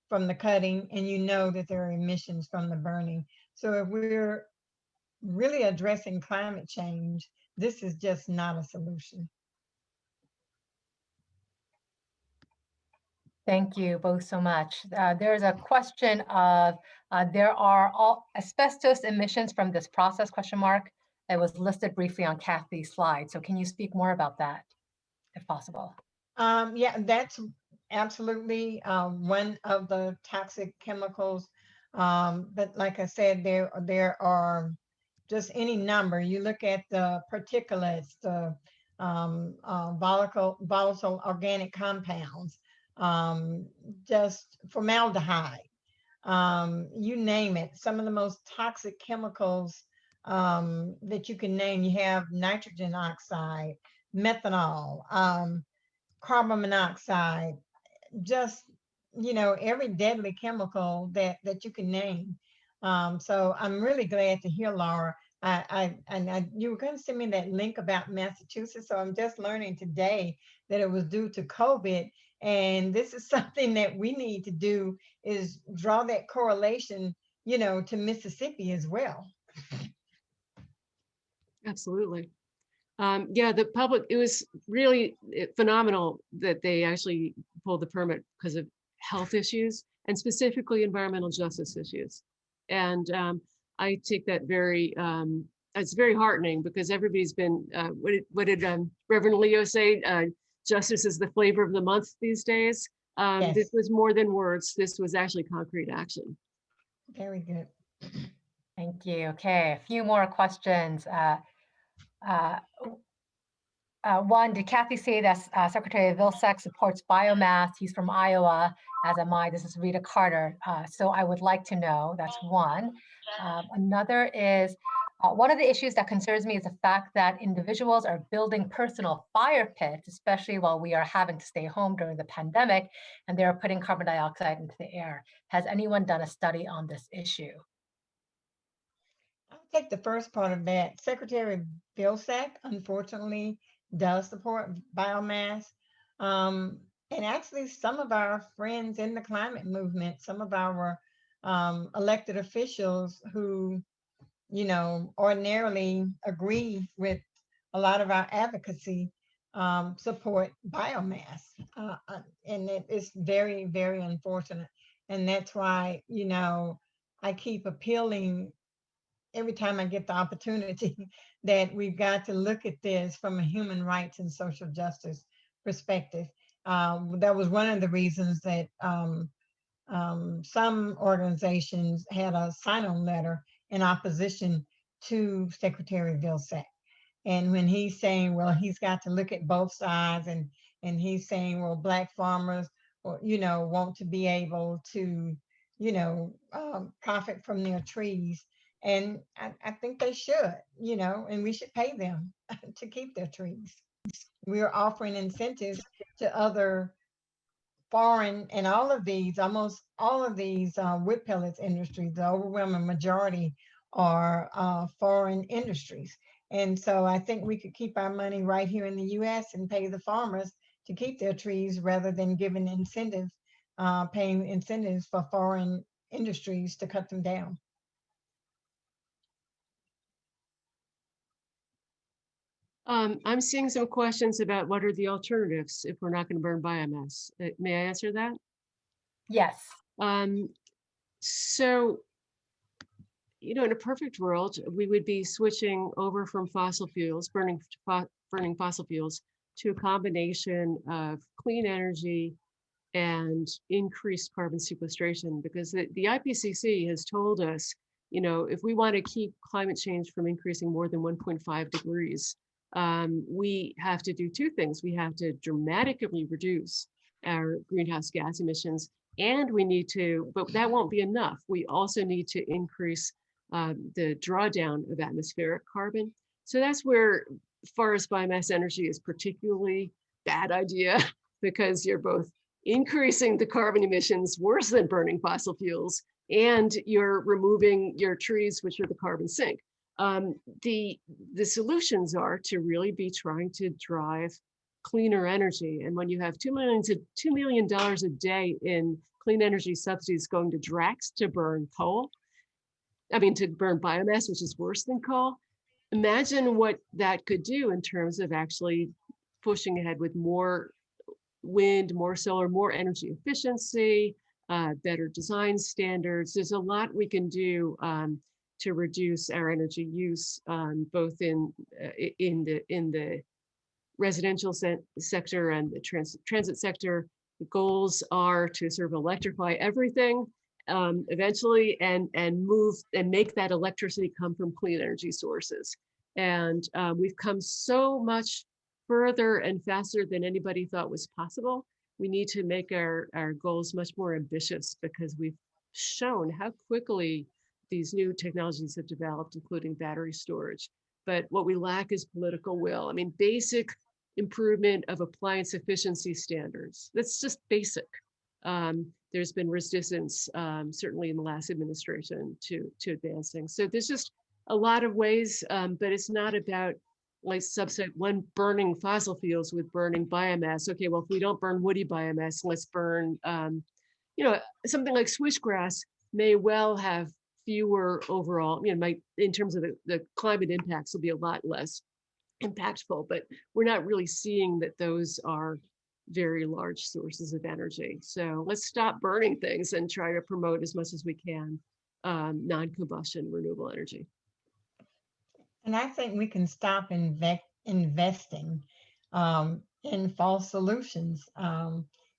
from the cutting, and you know that there are emissions from the burning. So if we're really addressing climate change, this is just not a solution. Thank you both so much. There's a question of there are all asbestos emissions from this process, question mark. It was listed briefly on Kathy's slide. So can you speak more about that, if possible? Yeah, that's absolutely one of the toxic chemicals. But like I said, there are just any number. You look at the particulates, the volatile organic compounds, um, just formaldehyde, you name it. Some of the most toxic chemicals that you can name. You have nitrogen oxide, methanol, carbon monoxide, just every deadly chemical that you can name. So I'm really glad to hear, Laura. You were going to send me that link about Massachusetts, so I'm just learning today that it was due to COVID, and this is something that we need to do is draw that correlation, to Mississippi as well. Absolutely. Yeah, the public, it was really phenomenal that they actually pulled the permit because of health issues and specifically environmental justice issues. And I take that it's very heartening because everybody's been, what did Reverend Leo say? Justice is the flavor of the month these days. This Yes, was more than words. This was actually concrete action. very good. Thank you. Okay, a few more questions. Uh, One, did Kathy say that Secretary Vilsack supports biomass? He's from Iowa, as am I. This is Rita Carter. So I would like to know, that's one. Another is, one of the issues that concerns me is the fact that individuals are building personal fire pits, especially while we are having to stay home during the pandemic, and they're putting carbon dioxide into the air. Has anyone done a study on this issue? I'll take the first part of that. Secretary Vilsack, unfortunately, does support biomass. Um, and actually, some of our friends in the climate movement, some of our elected officials who, ordinarily agree with a lot of our advocacy, support biomass. And it is very, very unfortunate. And that's why, I keep appealing every time I get the opportunity that we've got to look at this from a human rights and social justice perspective. That was one of the reasons that some organizations had a sign-on letter in opposition to Secretary Vilsack. And when he's saying, well, he's got to look at both sides, and he's saying, well, Black farmers, want to be able to, profit from their trees. And I think they should, and we should pay them to keep their trees. We are offering incentives to other foreign and almost all of these wood pellets industries, the overwhelming majority are foreign industries. And so I think we could keep our money right here in the US and pay the farmers to keep their trees rather than giving incentives, paying incentives for foreign industries to cut them down. I'm seeing some questions about what are the alternatives if we're not going to burn biomass. May I answer that? Yes. Um, so, in a perfect world, we would be switching over from fossil fuels, burning fossil fuels, to a combination of clean energy and increased carbon sequestration, because the IPCC has told us, if we want to keep climate change from increasing more than 1.5 degrees, we have to do two things. We have to dramatically reduce our greenhouse gas emissions, and we need to, but that won't be enough. We also need to increase the drawdown of atmospheric carbon. So that's where forest biomass energy is particularly bad idea because you're both increasing the carbon emissions worse than burning fossil fuels, and you're removing your trees, which are the carbon sink. The solutions are to really be trying to drive cleaner energy. And when you have $2 million a day in clean energy subsidies going to Drax to burn to burn biomass, which is worse than coal, imagine what that could do in terms of actually pushing ahead with more wind, more solar, more energy efficiency, better design standards. There's a lot we can do to reduce our energy use, both in the residential sector and the transit sector. The goals are to sort of electrify everything eventually, and move and make that electricity come from clean energy sources. And we've come so much further and faster than anybody thought was possible. We need to make our goals much more ambitious, because we've shown how quickly these new technologies have developed, including battery storage. But what we lack is political will. I mean, basic improvement of appliance efficiency standards. That's just basic. There's been resistance, certainly in the last administration, to advancing. So there's just a lot of ways, but it's not about like subset one, burning fossil fuels with burning biomass. Okay, well, if we don't burn woody biomass, let's burn, something like switchgrass may well have fewer overall, in terms of the climate impacts will be a lot less impactful, but we're not really seeing that those are very large sources of energy. So let's stop burning things and try to promote as much as we can non-combustion renewable energy. And I think we can stop investing in false solutions.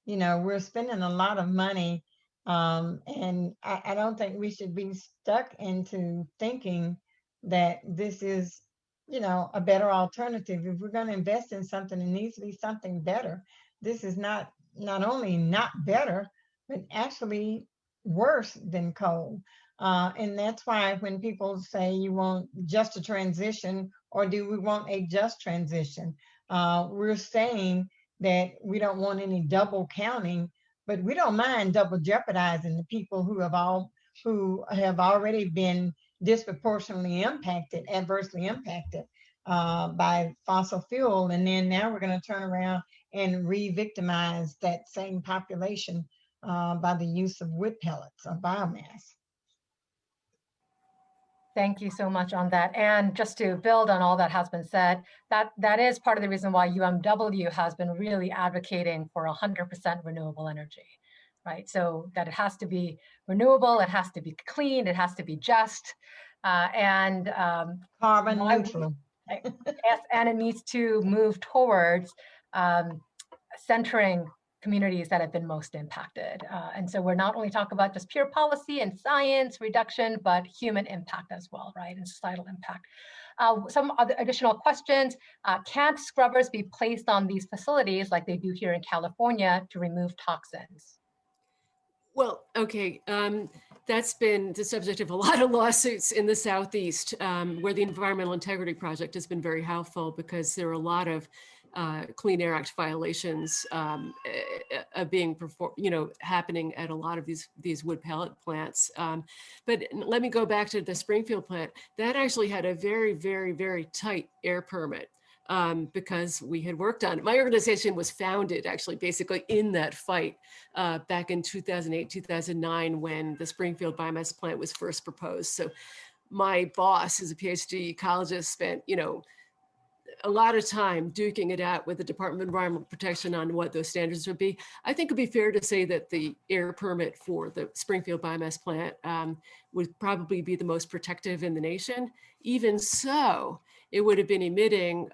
We're spending a lot of money, and I don't think we should be stuck into thinking that this is, a better alternative. If we're going to invest in something, it needs to be something better. This is not only not better, but actually worse than coal. And that's why when people say you want just a transition, or do we want a just transition, we're saying that we don't want any double counting, but we don't mind double jeopardizing the people who have already been disproportionately adversely impacted by fossil fuel. And then now we're going to turn around and re-victimize that same population by the use of wood pellets or biomass. Thank you so much on that. And just to build on all that has been said, that is part of the reason why UMW has been really advocating for 100% renewable energy, right? So that it has to be renewable, it has to be clean, it has to be just, and carbon neutral. Yes, and it needs to move towards centering communities that have been most impacted. And so we're not only talking about just pure policy and science reduction, but human impact as well, right? And societal impact. Some other additional questions. Can't scrubbers be placed on these facilities like they do here in California to remove toxins? Well, okay, that's been the subject of a lot of lawsuits in the Southeast, where the Environmental Integrity Project has been very helpful, because there are a lot of Clean Air Act violations being performed, happening at a lot of these wood pellet plants. But let me go back to the Springfield plant. That actually had a very, very, very tight air permit. Because we had worked on it. My organization was founded actually basically in that fight back in 2008, 2009, when the Springfield biomass plant was first proposed. So my boss, who's a PhD ecologist, spent, a lot of time duking it out with the Department of Environmental Protection on what those standards would be. I think it'd be fair to say that the air permit for the Springfield biomass plant would probably be the most protective in the nation. Even so, it would have been emitting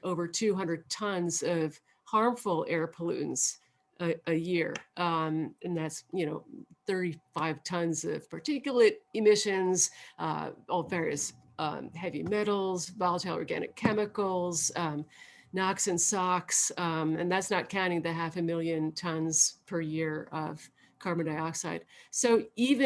over 200 tons of harmful air pollutants a year. And that's, 35 tons of particulate emissions, all various heavy metals, volatile organic chemicals, NOx and SOx, and that's not counting the 500,000 tons per year of carbon dioxide. So you've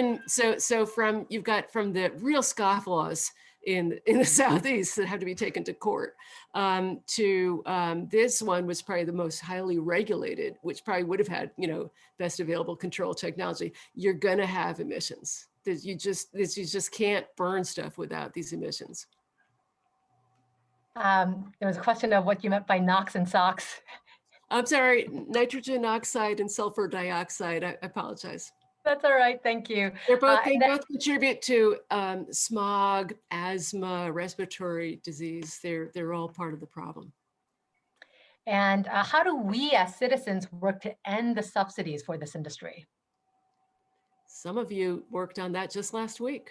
got from the real scofflaws in the Southeast that have to be taken to court to this one was probably the most highly regulated, which probably would have had, best available control technology. You're gonna have emissions. You just can't burn stuff without these emissions. There was a question of what you meant by NOx and SOx. I'm sorry, nitrogen oxide and sulfur dioxide. I apologize. That's all right, thank you. They both contribute to smog, asthma, respiratory disease. They're all part of the problem. And how do we as citizens work to end the subsidies for this industry? Some of you worked on that just last week.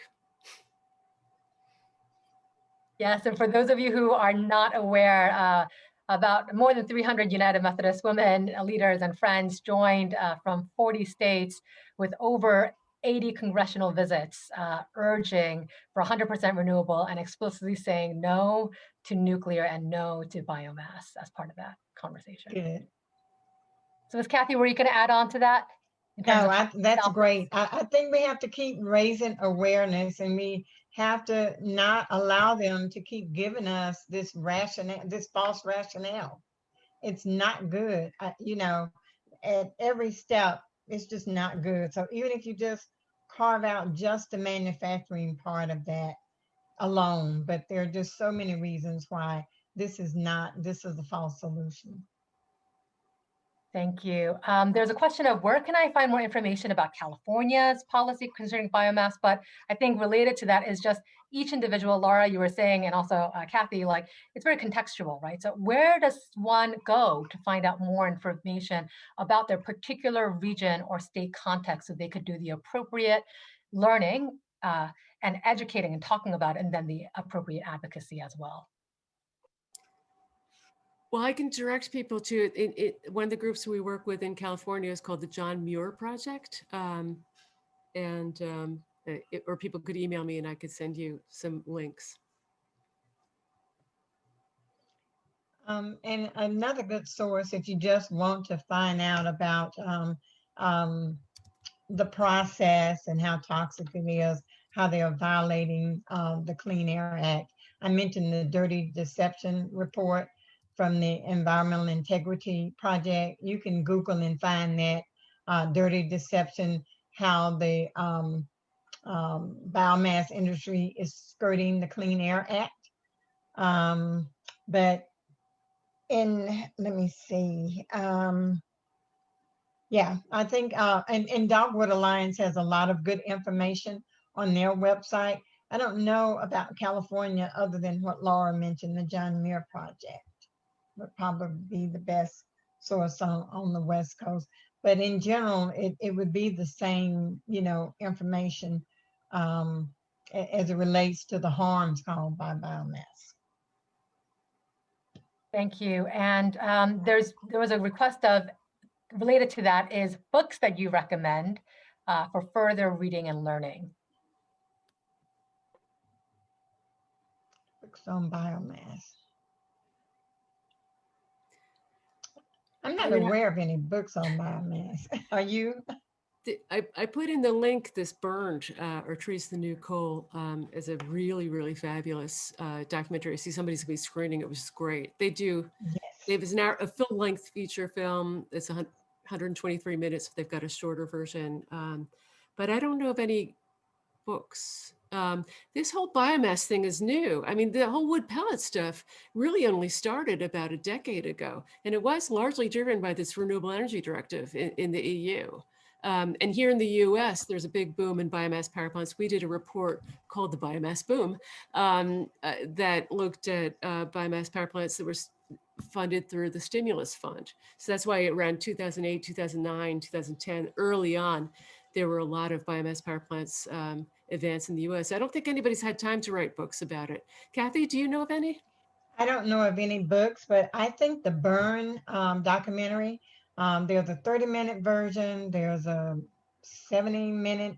Yes, and for those of you who are not aware, about more than 300 United Methodist women leaders and friends joined from 40 states with over 80 congressional visits urging for 100% renewable and explicitly saying no to nuclear and no to biomass as part of that conversation. Good. So Ms. Kathy, were you going to add on to that? In terms No, of that's great. I think we have to keep raising awareness, and we have to not allow them to keep giving us this rationale, this false rationale. It's not good. You know, at every step, it's just not good. So even if you just carve out just the manufacturing part of that alone, but there are just so many reasons why this is a false solution. Thank you. There's a question of where can I find more information about California's policy concerning biomass, but I think related to that is just each individual, Laura, you were saying, and also Kathy, like it's very contextual, right? So where does one go to find out more information about their particular region or state context so they could do the appropriate learning and educating and talking about it, and then the appropriate advocacy as well? Well, I can direct people to one of the groups we work with in California is called the John Muir Project. Or people could email me and I could send you some links. And another good source, if you just want to find out about the process and how toxic it is, how they are violating the Clean Air Act. I mentioned the Dirty Deception report from the Environmental Integrity Project. You can Google and find that Dirty Deception, how the biomass industry is skirting the Clean Air Act. But let me see. Yeah, I think, and Dogwood Alliance has a lot of good information on their website. I don't know about California other than what Laura mentioned, the John Muir Project would probably be the best source on the West Coast. But in general, it would be the same, you know, information as it relates to the harms caused by biomass. Thank you. And there was a request of related to that is books that you recommend for further reading and learning. Books on biomass. I'm not aware of any books on biomass. Are you? I put in the link, this Burned, or Trees the New Coal, is a really, really fabulous documentary. I see somebody's gonna be screening it, which is great. They do, Yes. it's now a full-length feature film. It's 123 minutes if they've got a shorter version. But I don't know of any books. This whole biomass thing is new. I mean, the whole wood pellet stuff really only started about a decade ago, and it was largely driven by this renewable energy directive in the EU. And here in the US, there's a big boom in biomass power plants. We did a report called The Biomass Boom that looked at biomass power plants that were funded through the stimulus fund. So that's why around 2008, 2009, 2010, early on, there were a lot of biomass power plants events in the US. I don't think anybody's had time to write books about it. Kathy, do you know of any? I don't know of any books, but I think the Burn documentary, there's a 30-minute version, there's a 70-minute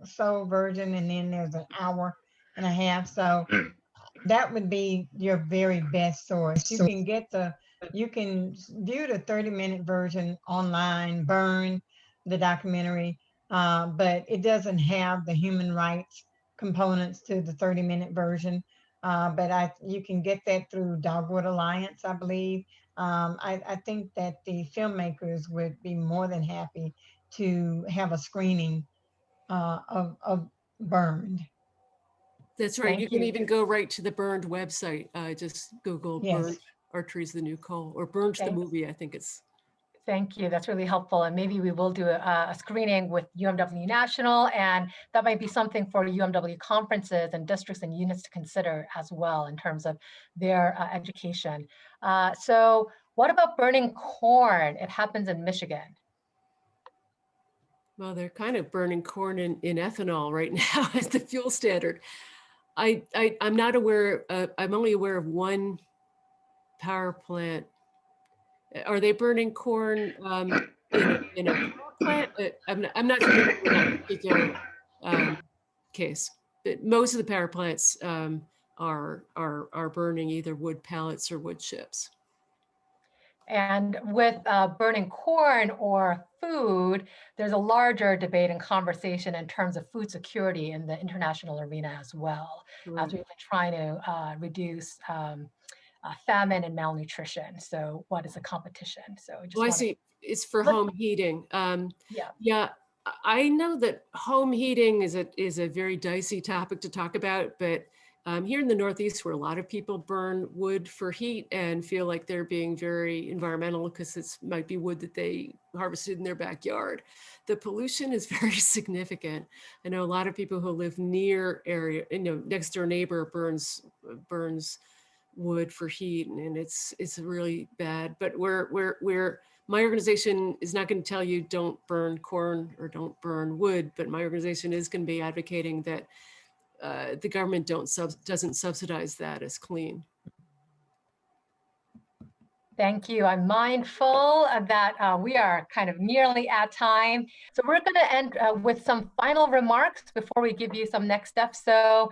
so version, and then there's an hour and a half. So that would be your very best source. You can view the 30-minute version online, Burn, the documentary, but it doesn't have the human rights components to the 30-minute version. But you can get that through Dogwood Alliance, I believe. I think that the filmmakers would be more than happy to have a screening of Burned. That's right. Thank You can you. even go right to the Burned website. Just Google Yes. Burned or Trees the New Coal, or Burned the Thanks. movie, I think it's. Thank you. That's really helpful. And maybe we will do a screening with UMW National, and that might be something for UMW conferences and districts and units to consider as well in terms of their education. So what about burning corn? It happens in Michigan. Well, they're kind of burning corn in ethanol right now as the fuel standard. I'm not aware, I'm only aware of one power plant. Are they burning corn in a power plant? I'm not familiar with that particular case. But most of the power plants are burning either wood pellets or wood chips. And with burning corn or food, there's a larger debate and conversation in terms of food security in the international arena as well, as we've been trying to reduce famine and malnutrition. So what is the competition? So just I see. It's for home heating. Yeah. Yeah, I know that home heating is a very dicey topic to talk about, but here in the Northeast, where a lot of people burn wood for heat and feel like they're being very environmental because it might be wood that they harvested in their backyard, the pollution is very significant. I know a lot of people who live near area, next door neighbor burns wood for heat, and it's really bad. But my organization is not going to tell you don't burn corn or don't burn wood, but my organization is going to be advocating that the government doesn't subsidize that as clean. Thank you. I'm mindful that we are kind of nearly at time. So we're going to end with some final remarks before we give you some next steps. So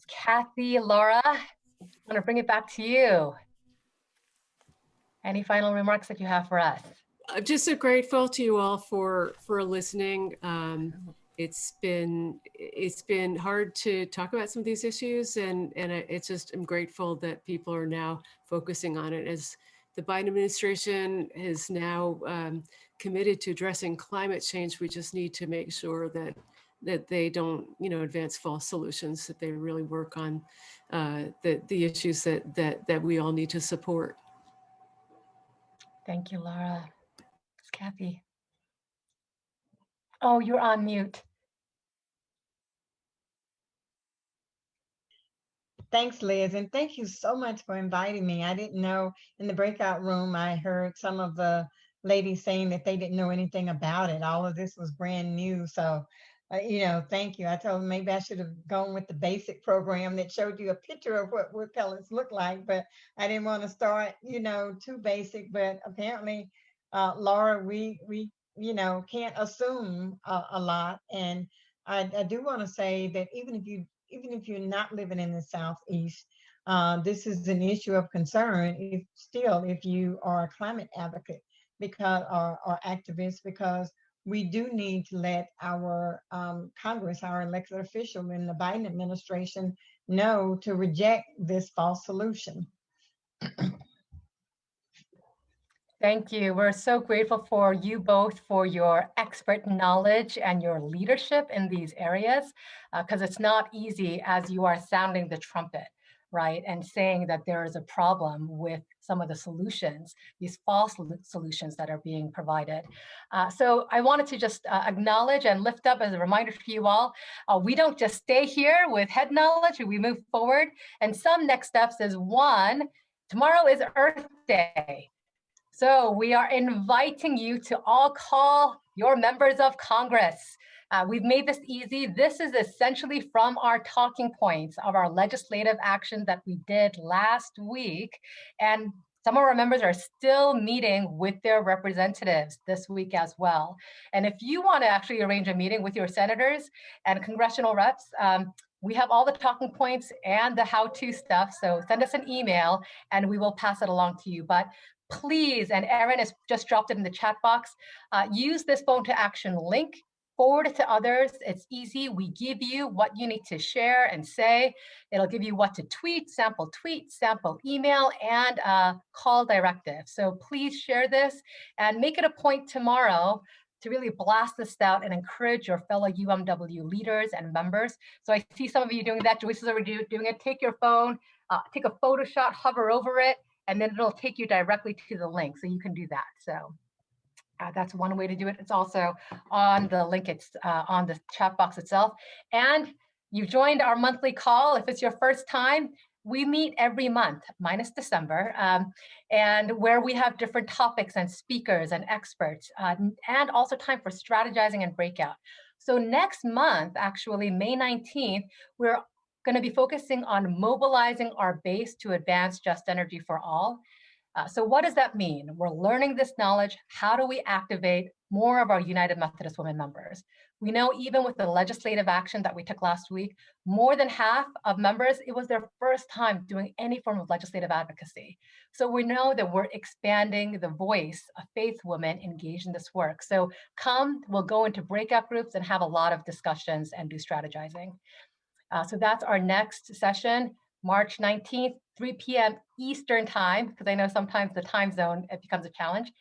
Kathy, Laura, I want to bring it back to you. Any final remarks that you have for us? I'm just so grateful to you all for listening. It's been hard to talk about some of these issues, and I'm grateful that people are now focusing on it, as the Biden administration is now committed to addressing climate change. We just need to make sure that they don't advance false solutions, that they really work on the issues that we all need to support. Thank you, Laura. It's Kathy. Oh, you're on mute. Thanks, Liz, and thank you so much for inviting me. I didn't know, in the breakout room, I heard some of the ladies saying that they didn't know anything about it. All of this was brand new. So, thank you. I told them maybe I should have gone with the basic program that showed you a picture of what wood pellets look like, but I didn't want to start, too basic. But apparently, Laura, we can't assume a lot. And I do want to say that even if you're not living in the Southeast, this is an issue of concern if you are a climate advocate or activist, because we do need to let our Congress, our elected official in the Biden administration, know to reject this false solution. Thank you. We're so grateful for you both for your expert knowledge and your leadership in these areas, because it's not easy as you are sounding the trumpet, right? And saying that there is a problem with some of the solutions, these false solutions that are being provided. So I wanted to just acknowledge and lift up as a reminder to you all, we don't just stay here with head knowledge, we move forward. And some next steps is one, tomorrow is Earth Day. So we are inviting you to all call your members of Congress. We've made this easy. This is essentially from our talking points of our legislative action that we did last week. And some of our members are still meeting with their representatives this week as well. And if you want to actually arrange a meeting with your senators and congressional reps, we have all the talking points and the how-to stuff. So send us an email and we will pass it along to you. But please, and Erin has just dropped it in the chat box, use this phone to action link, forward it to others. It's easy. We give you what you need to share and say. It'll give you what to tweet, sample email, and call directive. So please share this and make it a point tomorrow to really blast this out and encourage your fellow UMW leaders and members. So I see some of you doing that. Joyce is already doing it. Take your phone, take a photo shot, hover over it, and then it'll take you directly to the link. So you can do that. So that's one way to do it. It's also on the link, it's on the chat box itself. And you joined our monthly call. If it's your first time, we meet every month, minus December, and where we have different topics and speakers and experts, and also time for strategizing and breakout. So next month, actually, May 19th, we're going to be focusing on mobilizing our base to advance just energy for all. So what does that mean? We're learning this knowledge. How do we activate more of our United Methodist Women members? We know even with the legislative action that we took last week, more than half of members, it was their first time doing any form of legislative advocacy. So we know that we're expanding the voice of faith women engaged in this work. So come, we'll go into breakout groups and have a lot of discussions and do strategizing. So that's our next session, March 19th, 3 p.m. Eastern time, because I know sometimes the time zone, it becomes a challenge.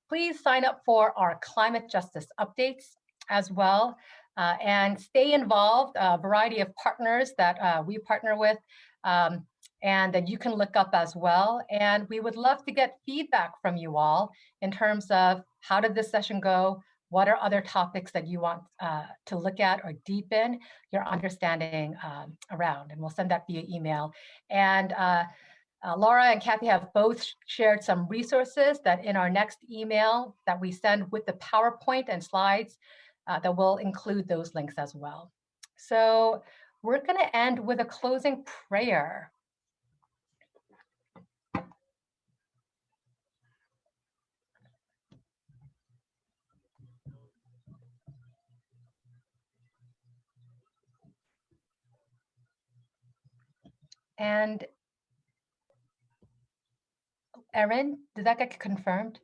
Please sign up for our climate justice updates as well, and stay involved, a variety of partners that we partner with, and that you can look up as well. And we would love to get feedback from you all in terms of how did this session go? What are other topics that you want to look at or deepen your understanding around? And we'll send that via email. And Laura and Kathy have both shared some resources that in our next email that we send with the PowerPoint and slides that will include those links as well. So we're going to end with a closing prayer. And Erin, did that get confirmed?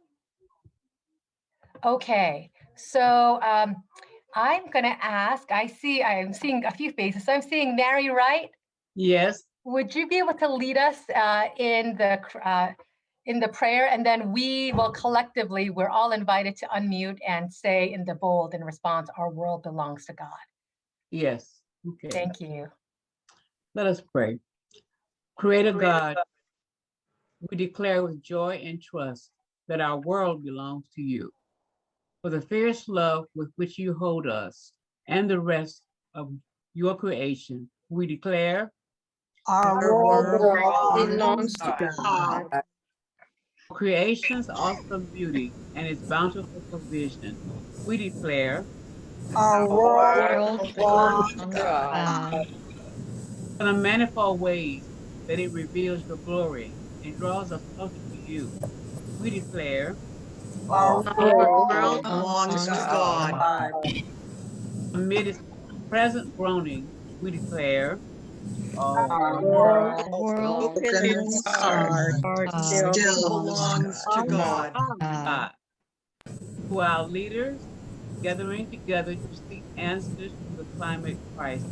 Okay, so I'm going to ask, I'm seeing a few faces. So I'm seeing Mary Wright. Yes. Would you be able to lead us in the prayer? And then we will collectively, we're all invited to unmute and say in the bold in response, our world belongs to God. Yes. Okay. Thank you. Let us pray. Creator God, we declare with joy and trust that our world belongs to you. For the fierce love with which you hold us and the rest of your creation, we declare our world belongs to God. Creation's awesome beauty and its bountiful provision. We declare Our world belongs to God. in the manifold ways that it reveals your glory and draws us closer to you. We declare Our World belongs to God. amid its present groaning, we declare Our world Broken heart still belongs to God. God. To our leaders gathering together to seek answers to the climate crisis,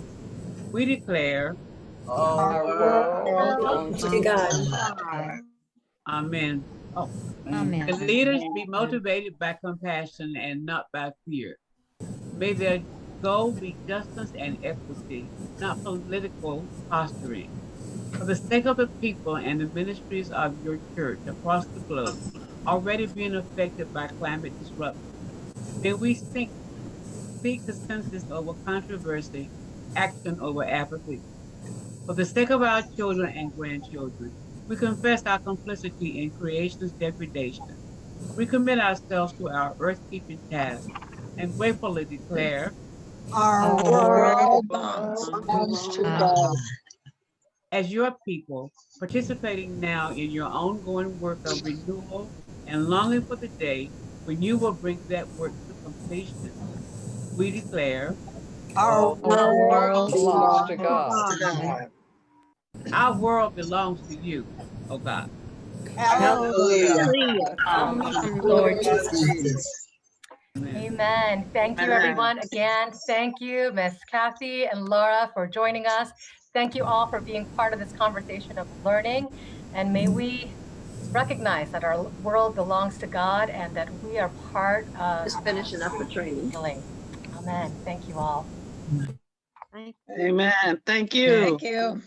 we declare Our world belongs to God. Amen. Oh, Amen. the leaders be motivated by compassion and not by fear. May their goal be justice and equity, not political posturing. For the sake of the people and the ministries of your church across the globe, already being affected by climate disruption, may we seek consensus over controversy, action over apathy. For the sake of our children and grandchildren, we confess our complicity in creation's degradation. We commit ourselves to our earth-keeping task and gratefully declare, Our world belongs to God. as your people, participating now in your ongoing work of renewal and longing for the day when you will bring that work to completion, we declare, Our world belongs to God. our world belongs to you, oh God. Hallelujah. Lord Jesus. Amen. Thank you, everyone. Again, thank you, Miss Kathy and Laura, for joining us. Thank you all for being part of this conversation of learning. And may we recognize that our world belongs to God and that we are part of Just finishing up the training. healing. Amen. Thank you all. Amen. Thank you. Thank you.